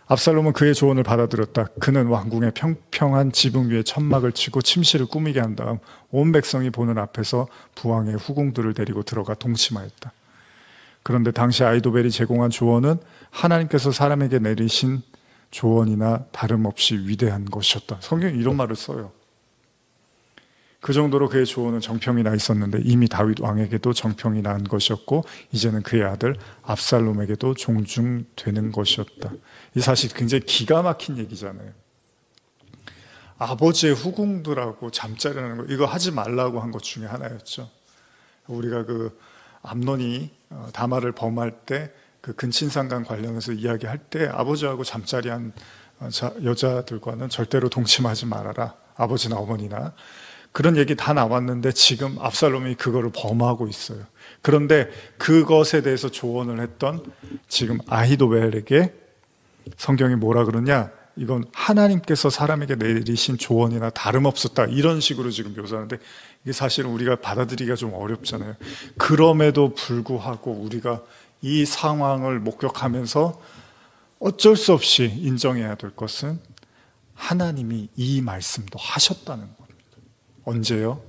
A: 압살롬은 그의 조언을 받아들였다. 그는 왕궁의 평평한 지붕 위에 천막을 치고 침실을 꾸미게 한 다음 온 백성이 보는 앞에서 부왕의 후궁들을 데리고 들어가 동침하였다. 그런데 당시 아히도벨이 제공한 조언은 하나님께서 사람에게 내리신 조언이나 다름없이 위대한 것이었다. 성경이 이런 말을 써요. 그 정도로 그의 조언은 정평이 나 있었는데 이미 다윗 왕에게도 정평이 난 것이었고 이제는 그의 아들 압살롬에게도 종중되는 것이었다. 이 사실 굉장히 기가 막힌 얘기잖아요. 아버지의 후궁들하고 잠자리라는 거, 이거 하지 말라고 한 것 중에 하나였죠. 우리가 그 암논이 다말을 범할 때 그 근친상간 관련해서 이야기할 때 아버지하고 잠자리한 여자들과는 절대로 동침하지 말아라. 아버지나 어머니나. 그런 얘기 다 나왔는데 지금 압살롬이 그거를 범하고 있어요. 그런데 그것에 대해서 조언을 했던 지금 아히도벨에게 성경이 뭐라 그러냐? 이건 하나님께서 사람에게 내리신 조언이나 다름없었다. 이런 식으로 지금 묘사하는데 이게 사실은 우리가 받아들이기가 좀 어렵잖아요. 그럼에도 불구하고 우리가 이 상황을 목격하면서 어쩔 수 없이 인정해야 될 것은 하나님이 이 말씀도 하셨다는 겁니다. 언제요?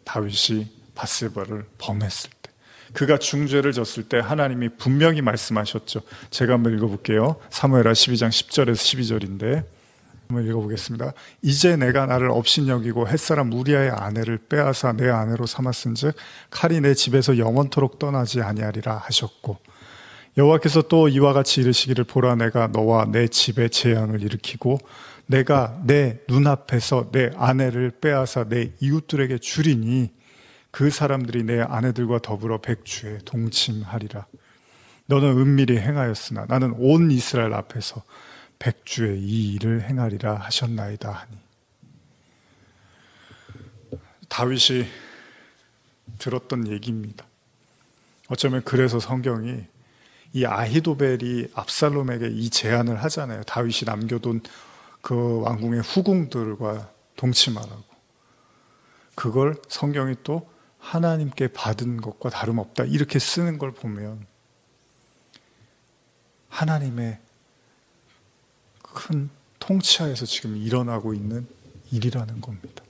A: 다윗이 밧세바를 범했을 때, 그가 중죄를 졌을 때 하나님이 분명히 말씀하셨죠. 제가 한번 읽어볼게요. 사무엘하 12장 10절에서 12절인데 한번 읽어보겠습니다. 이제 내가 나를 업신여기고 햇사람 우리아의 아내를 빼앗아 내 아내로 삼았은즉 칼이 내 집에서 영원토록 떠나지 아니하리라 하셨고, 여호와께서 또 이와 같이 이르시기를 보라, 내가 너와 내 집에 재앙을 일으키고 내가 내 눈앞에서 내 아내를 빼앗아 내 이웃들에게 주리니 그 사람들이 내 아내들과 더불어 백주에 동침하리라. 너는 은밀히 행하였으나 나는 온 이스라엘 앞에서 백주에 이 일을 행하리라 하셨나이다 하니. 다윗이 들었던 얘기입니다. 어쩌면 그래서 성경이 이 아히도벨이 압살롬에게 이 제안을 하잖아요. 다윗이 남겨둔 그 왕궁의 후궁들과 동침하라고. 그걸 성경이 또 하나님께 받은 것과 다름없다 이렇게 쓰는 걸 보면 하나님의 큰 통치하에서 지금 일어나고 있는 일이라는 겁니다.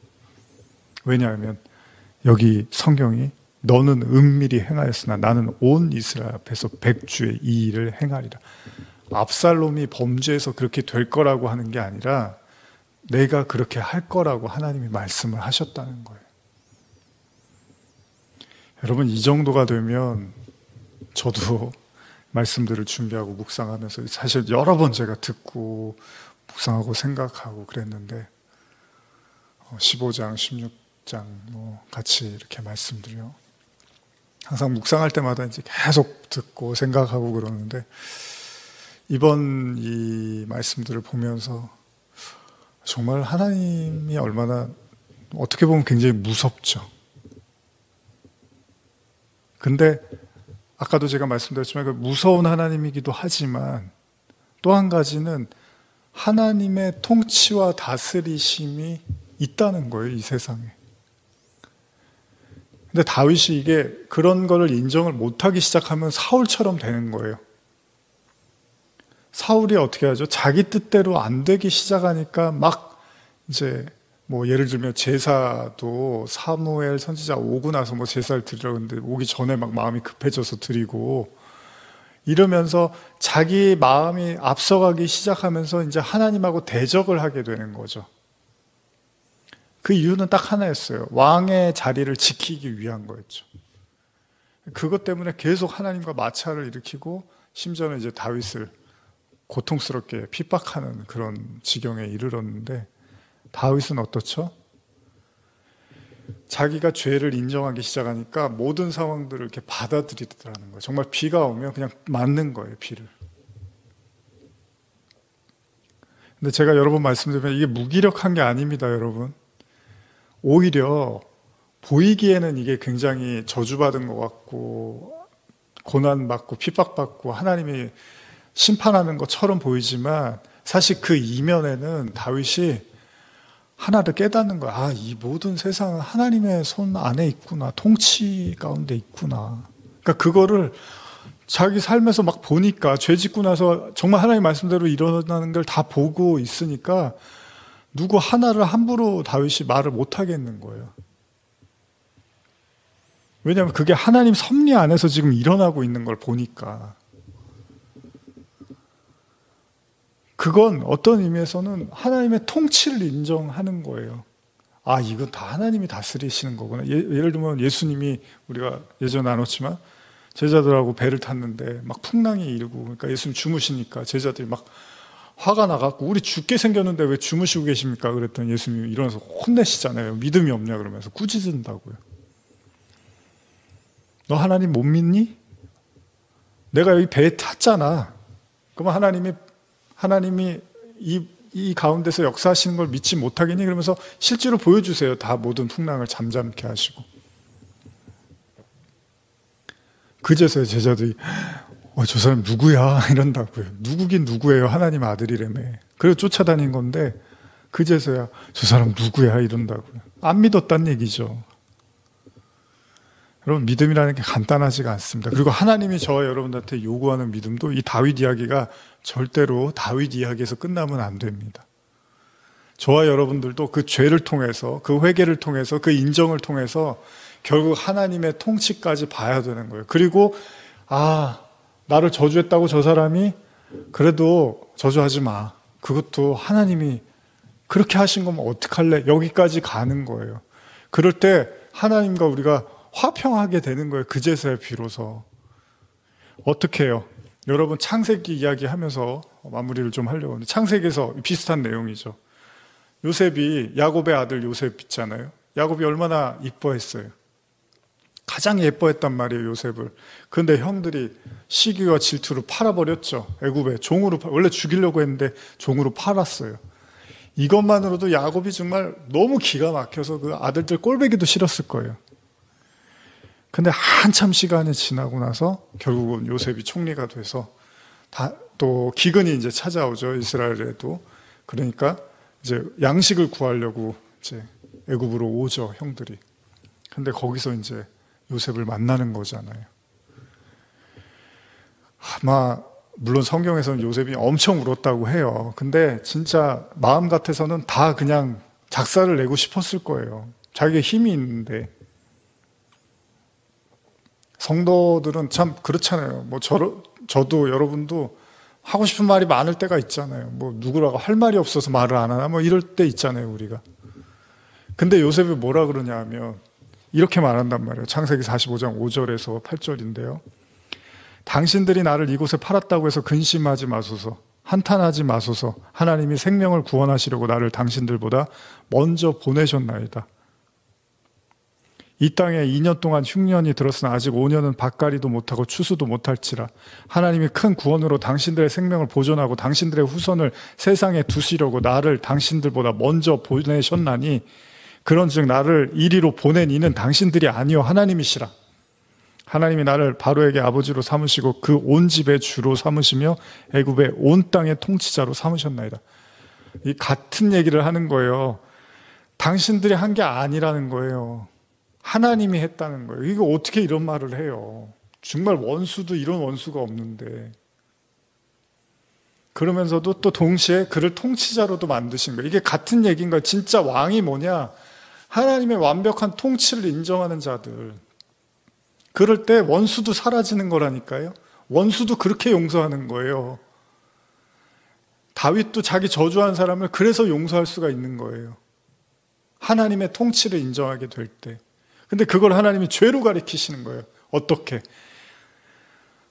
A: 왜냐하면 여기 성경이 너는 은밀히 행하였으나 나는 온 이스라엘 앞에서 백주에 이 일을 행하리라. 압살롬이 범죄해서 그렇게 될 거라고 하는 게 아니라 내가 그렇게 할 거라고 하나님이 말씀을 하셨다는 거예요. 여러분, 이 정도가 되면 저도 말씀들을 준비하고 묵상하면서 사실 여러 번 제가 듣고 묵상하고 생각하고 그랬는데 15장, 16장 같이 이렇게 말씀드려 항상 묵상할 때마다 이제 계속 듣고 생각하고 그러는데 이번 이 말씀들을 보면서 정말 하나님이 얼마나 어떻게 보면 굉장히 무섭죠. 근데 아까도 제가 말씀드렸지만 그 무서운 하나님이기도 하지만 또 한 가지는 하나님의 통치와 다스리심이 있다는 거예요, 이 세상에. 근데 다윗이 이게 그런 거를 인정을 못하기 시작하면 사울처럼 되는 거예요. 사울이 어떻게 하죠? 자기 뜻대로 안 되기 시작하니까 막 이제 예를 들면 제사도 사무엘 선지자 오고 나서 제사를 드리려고 했는데 오기 전에 막 마음이 급해져서 드리고 이러면서 자기 마음이 앞서가기 시작하면서 이제 하나님하고 대적을 하게 되는 거죠. 그 이유는 딱 하나였어요. 왕의 자리를 지키기 위한 거였죠. 그것 때문에 계속 하나님과 마찰을 일으키고 심지어는 이제 다윗을 고통스럽게 핍박하는 그런 지경에 이르렀는데 다윗은 어떻죠? 자기가 죄를 인정하기 시작하니까 모든 상황들을 이렇게 받아들이더라는 거예요. 정말 비가 오면 그냥 맞는 거예요, 비를. 근데 제가 여러 번 말씀드리면 이게 무기력한 게 아닙니다, 여러분. 오히려 보이기에는 이게 굉장히 저주받은 것 같고 고난받고 핍박받고 하나님이 심판하는 것처럼 보이지만 사실 그 이면에는 다윗이 하나를 깨닫는 거야. 이 모든 세상은 하나님의 손 안에 있구나. 통치 가운데 있구나. 그러니까 그거를 자기 삶에서 막 보니까 죄 짓고 나서 정말 하나님 말씀대로 일어나는 걸 다 보고 있으니까 누구 하나를 함부로 다윗이 말을 못 하겠는 거예요. 왜냐하면 그게 하나님 섭리 안에서 지금 일어나고 있는 걸 보니까. 그건 어떤 의미에서는 하나님의 통치를 인정하는 거예요. 이건 다 하나님이 다스리시는 거구나. 예를 들면 예수님이 우리가 예전에 나눴지만 제자들하고 배를 탔는데 막 풍랑이 일고 그러니까 예수님 주무시니까 제자들이 막 화가 나갖고 우리 죽게 생겼는데 왜 주무시고 계십니까? 그랬더니 예수님이 일어나서 혼내시잖아요. 믿음이 없냐 그러면서 꾸짖는다고요. 너 하나님 못 믿니? 내가 여기 배에 탔잖아. 그러면 하나님이 이 가운데서 역사하시는 걸 믿지 못하겠니? 그러면서 실제로 보여주세요. 다 모든 풍랑을 잠잠케 하시고. 그제서야 제자들이 저 사람 누구야? 이런다고요. 누구긴 누구예요? 하나님 아들이라며. 그래서 쫓아다닌 건데 그제서야 저 사람 누구야? 이런다고요. 안 믿었단 얘기죠. 여러분, 믿음이라는 게 간단하지가 않습니다. 그리고 하나님이 저와 여러분들한테 요구하는 믿음도 이 다윗 이야기가 절대로 다윗 이야기에서 끝나면 안 됩니다. 저와 여러분들도 그 죄를 통해서, 그 회개를 통해서, 그 인정을 통해서 결국 하나님의 통치까지 봐야 되는 거예요. 그리고 나를 저주했다고 저 사람이 그래도 저주하지 마. 그것도 하나님이 그렇게 하신 거면 어떡할래? 여기까지 가는 거예요. 그럴 때 하나님과 우리가 화평하게 되는 거예요. 그제서야 비로소. 어떻게 해요? 여러분 창세기 이야기하면서 마무리를 좀 하려고 하는데 창세기에서 비슷한 내용이죠. 요셉이 야곱의 아들 요셉 있잖아요. 야곱이 얼마나 이뻐했어요. 가장 예뻐했단 말이에요, 요셉을. 그런데 형들이 시기와 질투로 팔아버렸죠. 애굽에 종으로 원래 죽이려고 했는데 종으로 팔았어요. 이것만으로도 야곱이 정말 너무 기가 막혀서 그 아들들 꼴보기도 싫었을 거예요. 근데 한참 시간이 지나고 나서 결국은 요셉이 총리가 돼서 또 기근이 이제 찾아오죠, 이스라엘에도. 그러니까 이제 양식을 구하려고 이제 애굽으로 오죠, 형들이. 근데 거기서 이제 요셉을 만나는 거잖아요. 아마 물론 성경에서는 요셉이 엄청 울었다고 해요. 근데 진짜 마음 같아서는 다 그냥 작사를 내고 싶었을 거예요. 자기가 힘이 있는데. 성도들은 참 그렇잖아요. 저도 여러분도 하고 싶은 말이 많을 때가 있잖아요. 누구라고 할 말이 없어서 말을 안 하나 이럴 때 있잖아요, 우리가. 근데 요셉이 뭐라 그러냐 하면 이렇게 말한단 말이에요. 창세기 45장 5절에서 8절인데요. 당신들이 나를 이곳에 팔았다고 해서 근심하지 마소서, 한탄하지 마소서. 하나님이 생명을 구원하시려고 나를 당신들보다 먼저 보내셨나이다. 이 땅에 2년 동안 흉년이 들었으나 아직 5년은 밭갈이도 못하고 추수도 못할지라. 하나님이 큰 구원으로 당신들의 생명을 보존하고 당신들의 후손을 세상에 두시려고 나를 당신들보다 먼저 보내셨나니, 그런즉 나를 이리로 보낸 이는 당신들이 아니요 하나님이시라. 하나님이 나를 바로에게 아버지로 삼으시고 그 온 집의 주로 삼으시며 애굽의 온 땅의 통치자로 삼으셨나이다. 이 같은 얘기를 하는 거예요. 당신들이 한 게 아니라는 거예요. 하나님이 했다는 거예요. 이거 어떻게 이런 말을 해요? 정말 원수도 이런 원수가 없는데. 그러면서도 또 동시에 그를 통치자로도 만드신 거예요. 이게 같은 얘기인 거예요. 진짜 왕이 뭐냐? 하나님의 완벽한 통치를 인정하는 자들. 그럴 때 원수도 사라지는 거라니까요. 원수도 그렇게 용서하는 거예요. 다윗도 자기 저주한 사람을 그래서 용서할 수가 있는 거예요. 하나님의 통치를 인정하게 될 때. 근데 그걸 하나님이 죄로 가리키시는 거예요. 어떻게?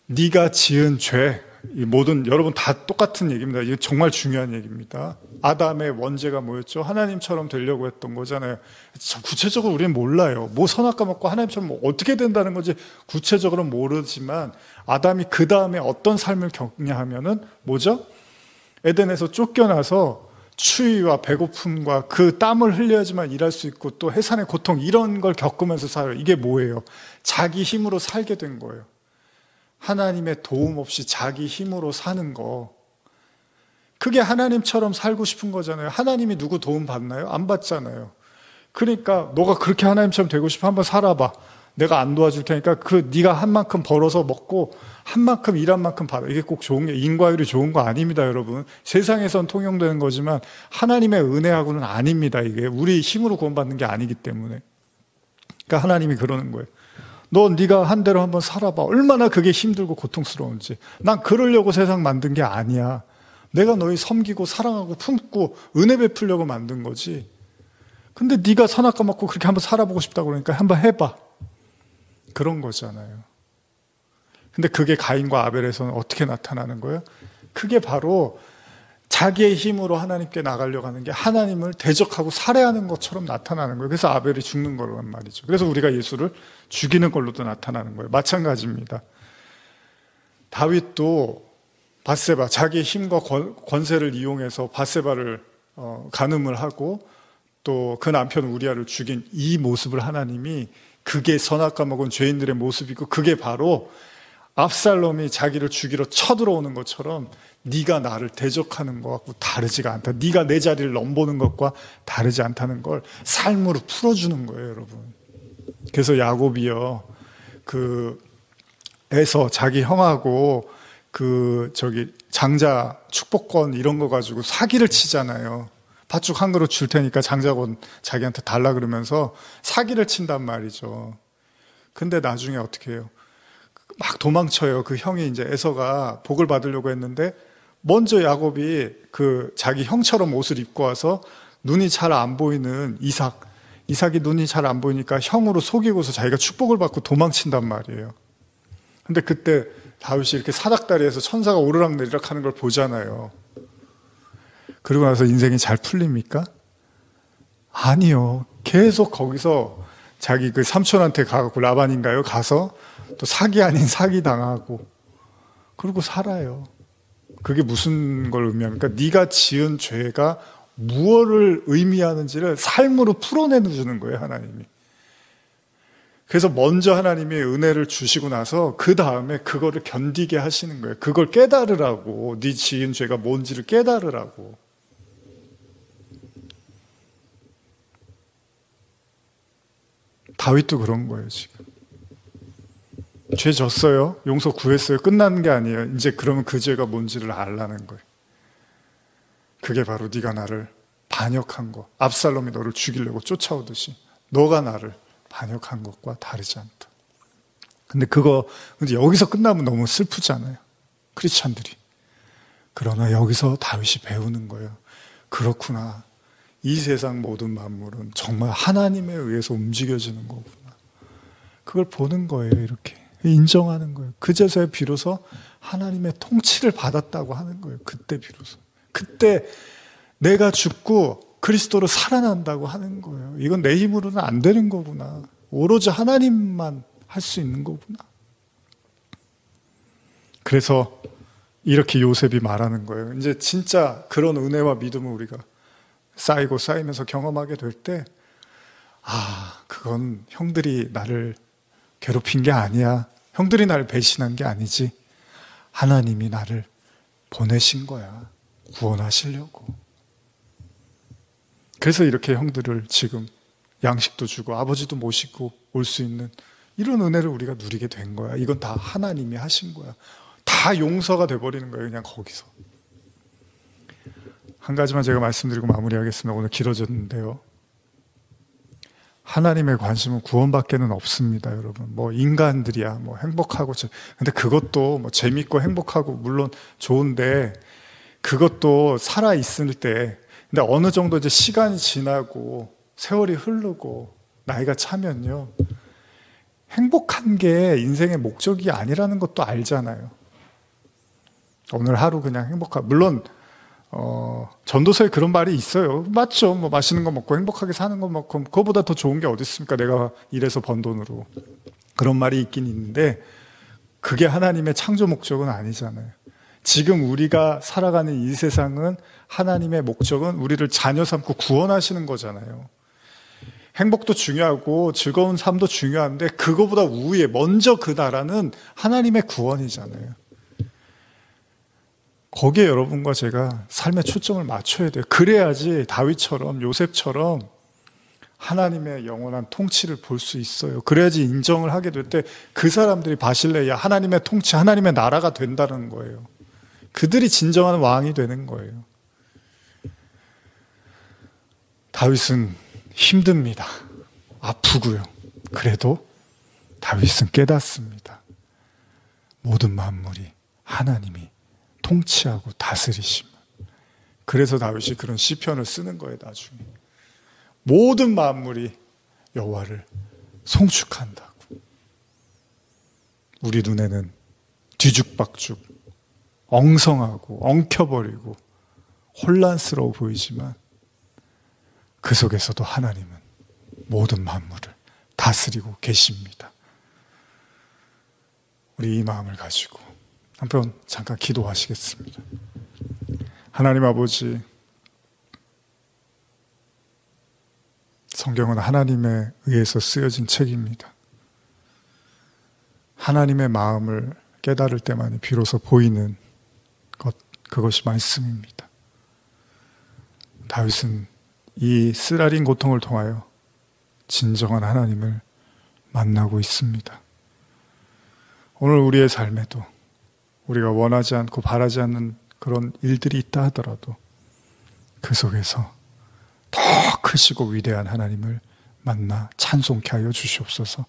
A: 네가 지은 죄, 이 모든, 여러분 다 똑같은 얘기입니다. 이게 정말 중요한 얘기입니다. 아담의 원죄가 뭐였죠? 하나님처럼 되려고 했던 거잖아요. 구체적으로 우리는 몰라요. 뭐 선악과 먹고 하나님처럼 뭐 어떻게 된다는 건지 구체적으로는 모르지만, 아담이 그 다음에 어떤 삶을 겪냐 하면은 뭐죠? 에덴에서 쫓겨나서 추위와 배고픔과 그 땀을 흘려야지만 일할 수 있고 또 해산의 고통, 이런 걸 겪으면서 살아요. 이게 뭐예요? 자기 힘으로 살게 된 거예요. 하나님의 도움 없이 자기 힘으로 사는 거. 그게 하나님처럼 살고 싶은 거잖아요. 하나님이 누구 도움 받나요? 안 받잖아요. 그러니까 너가 그렇게 하나님처럼 되고 싶어? 한번 살아봐. 내가 안 도와줄 테니까 네가 한 만큼 벌어서 먹고 한 만큼 일한 만큼 받아. 이게 꼭 좋은 게, 인과율이 좋은 거 아닙니다, 여러분. 세상에선 통용되는 거지만 하나님의 은혜하고는 아닙니다. 이게 우리 힘으로 구원받는 게 아니기 때문에. 그러니까 하나님이 그러는 거예요. 너 네가 한 대로 한번 살아봐. 얼마나 그게 힘들고 고통스러운지. 난 그러려고 세상 만든 게 아니야. 내가 너희 섬기고 사랑하고 품고 은혜 베풀려고 만든 거지. 근데 네가 선악과 먹고 그렇게 한번 살아보고 싶다고 그러니까 한번 해봐. 그런 거잖아요. 근데 그게 가인과 아벨에서는 어떻게 나타나는 거예요? 그게 바로 자기의 힘으로 하나님께 나가려고 하는 게 하나님을 대적하고 살해하는 것처럼 나타나는 거예요. 그래서 아벨이 죽는 거란 말이죠. 그래서 우리가 예수를 죽이는 걸로도 나타나는 거예요. 마찬가지입니다. 다윗도 밧세바, 자기의 힘과 권세를 이용해서 밧세바를 간음을 하고 또 그 남편 우리아를 죽인 이 모습을 하나님이, 그게 선악과 먹은 죄인들의 모습이고, 그게 바로 압살롬이 자기를 죽이러 쳐들어오는 것처럼 네가 나를 대적하는 것 같고 다르지가 않다. 네가 내 자리를 넘보는 것과 다르지 않다는 걸 삶으로 풀어주는 거예요, 여러분. 그래서 야곱이요, 에서 자기 형하고 장자 축복권 이런 거 가지고 사기를 치잖아요. 팥죽 한 그릇 줄 테니까 장자권 자기한테 달라 그러면서 사기를 친단 말이죠. 근데 나중에 어떻게 해요? 막 도망쳐요. 그 형이 이제 에서가 복을 받으려고 했는데 먼저 야곱이 자기 형처럼 옷을 입고 와서 눈이 잘 안 보이는 이삭이 눈이 잘 안 보이니까 형으로 속이고서 자기가 축복을 받고 도망친단 말이에요. 근데 그때 다윗이 이렇게 사닥다리에서 천사가 오르락내리락 하는 걸 보잖아요. 그러고 나서 인생이 잘 풀립니까? 아니요. 계속 거기서 자기 그 삼촌한테 가고, 라반인가요? 가서 또 사기 아닌 사기 당하고 그러고 살아요. 그게 무슨 걸 의미합니까? 네가 지은 죄가 무엇을 의미하는지를 삶으로 풀어내주는 거예요, 하나님이. 그래서 먼저 하나님이 은혜를 주시고 나서 그 다음에 그거를 견디게 하시는 거예요. 그걸 깨달으라고. 네 지은 죄가 뭔지를 깨달으라고. 다윗도 그런 거예요, 지금. 죄 졌어요. 용서 구했어요. 끝나는 게 아니에요. 이제 그러면 그 죄가 뭔지를 알라는 거예요. 그게 바로 네가 나를 반역한 것. 압살롬이 너를 죽이려고 쫓아오듯이 너가 나를 반역한 것과 다르지 않다. 근데 여기서 끝나면 너무 슬프잖아요. 크리스찬들이. 그러나 여기서 다윗이 배우는 거예요. 그렇구나. 이 세상 모든 만물은 정말 하나님에 의해서 움직여지는 거구나. 그걸 보는 거예요. 이렇게 인정하는 거예요. 그제서야 비로소 하나님의 통치를 받았다고 하는 거예요. 그때 비로소. 그때 내가 죽고 그리스도로 살아난다고 하는 거예요. 이건 내 힘으로는 안 되는 거구나. 오로지 하나님만 할 수 있는 거구나. 그래서 이렇게 요셉이 말하는 거예요. 이제 진짜 그런 은혜와 믿음을 우리가 쌓이고 쌓이면서 경험하게 될 때, 그건 형들이 나를 괴롭힌 게 아니야. 형들이 나를 배신한 게 아니지. 하나님이 나를 보내신 거야. 구원하시려고. 그래서 이렇게 형들을 지금 양식도 주고 아버지도 모시고 올 수 있는 이런 은혜를 우리가 누리게 된 거야. 이건 다 하나님이 하신 거야. 다 용서가 돼버리는 거예요. 그냥 거기서. 한 가지만 제가 말씀드리고 마무리하겠습니다. 오늘 길어졌는데요. 하나님의 관심은 구원밖에는 없습니다, 여러분. 뭐 인간들이야, 뭐 행복하고, 근데 그것도 뭐 재밌고 행복하고 물론 좋은데, 그것도 살아 있을 때, 근데 어느 정도 이제 시간이 지나고 세월이 흐르고 나이가 차면요, 행복한 게 인생의 목적이 아니라는 것도 알잖아요. 오늘 하루 그냥 물론 전도서에 그런 말이 있어요. 맞죠. 뭐 맛있는 거 먹고 행복하게 사는 거 먹고 그거보다 더 좋은 게 어디 있습니까? 내가 일해서 번 돈으로. 그런 말이 있긴 있는데 그게 하나님의 창조 목적은 아니잖아요. 지금 우리가 살아가는 이 세상은 하나님의 목적은 우리를 자녀 삼고 구원하시는 거잖아요. 행복도 중요하고 즐거운 삶도 중요한데 그거보다 우위에 먼저 그 나라는 하나님의 구원이잖아요. 거기에 여러분과 제가 삶의 초점을 맞춰야 돼요. 그래야지 다윗처럼 요셉처럼 하나님의 영원한 통치를 볼 수 있어요. 그래야지 인정을 하게 될 때 그 사람들이 바실레야 하나님의 통치, 하나님의 나라가 된다는 거예요. 그들이 진정한 왕이 되는 거예요. 다윗은 힘듭니다. 아프고요. 그래도 다윗은 깨닫습니다. 모든 만물이 하나님이 통치하고 다스리시면. 그래서 다윗이 그런 시편을 쓰는 거예요. 나중에 모든 만물이 여호와를 송축한다고. 우리 눈에는 뒤죽박죽 엉성하고 엉켜버리고 혼란스러워 보이지만 그 속에서도 하나님은 모든 만물을 다스리고 계십니다. 우리 이 마음을 가지고 한번 잠깐 기도하시겠습니다. 하나님 아버지, 성경은 하나님에 의해서 쓰여진 책입니다. 하나님의 마음을 깨달을 때만이 비로소 보이는 것, 그것이 말씀입니다. 다윗은 이 쓰라린 고통을 통하여 진정한 하나님을 만나고 있습니다. 오늘 우리의 삶에도 우리가 원하지 않고 바라지 않는 그런 일들이 있다 하더라도 그 속에서 더 크시고 위대한 하나님을 만나 찬송케 하여 주시옵소서.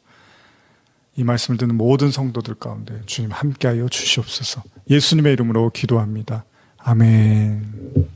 A: 이 말씀을 듣는 모든 성도들 가운데 주님 함께하여 주시옵소서. 예수님의 이름으로 기도합니다. 아멘.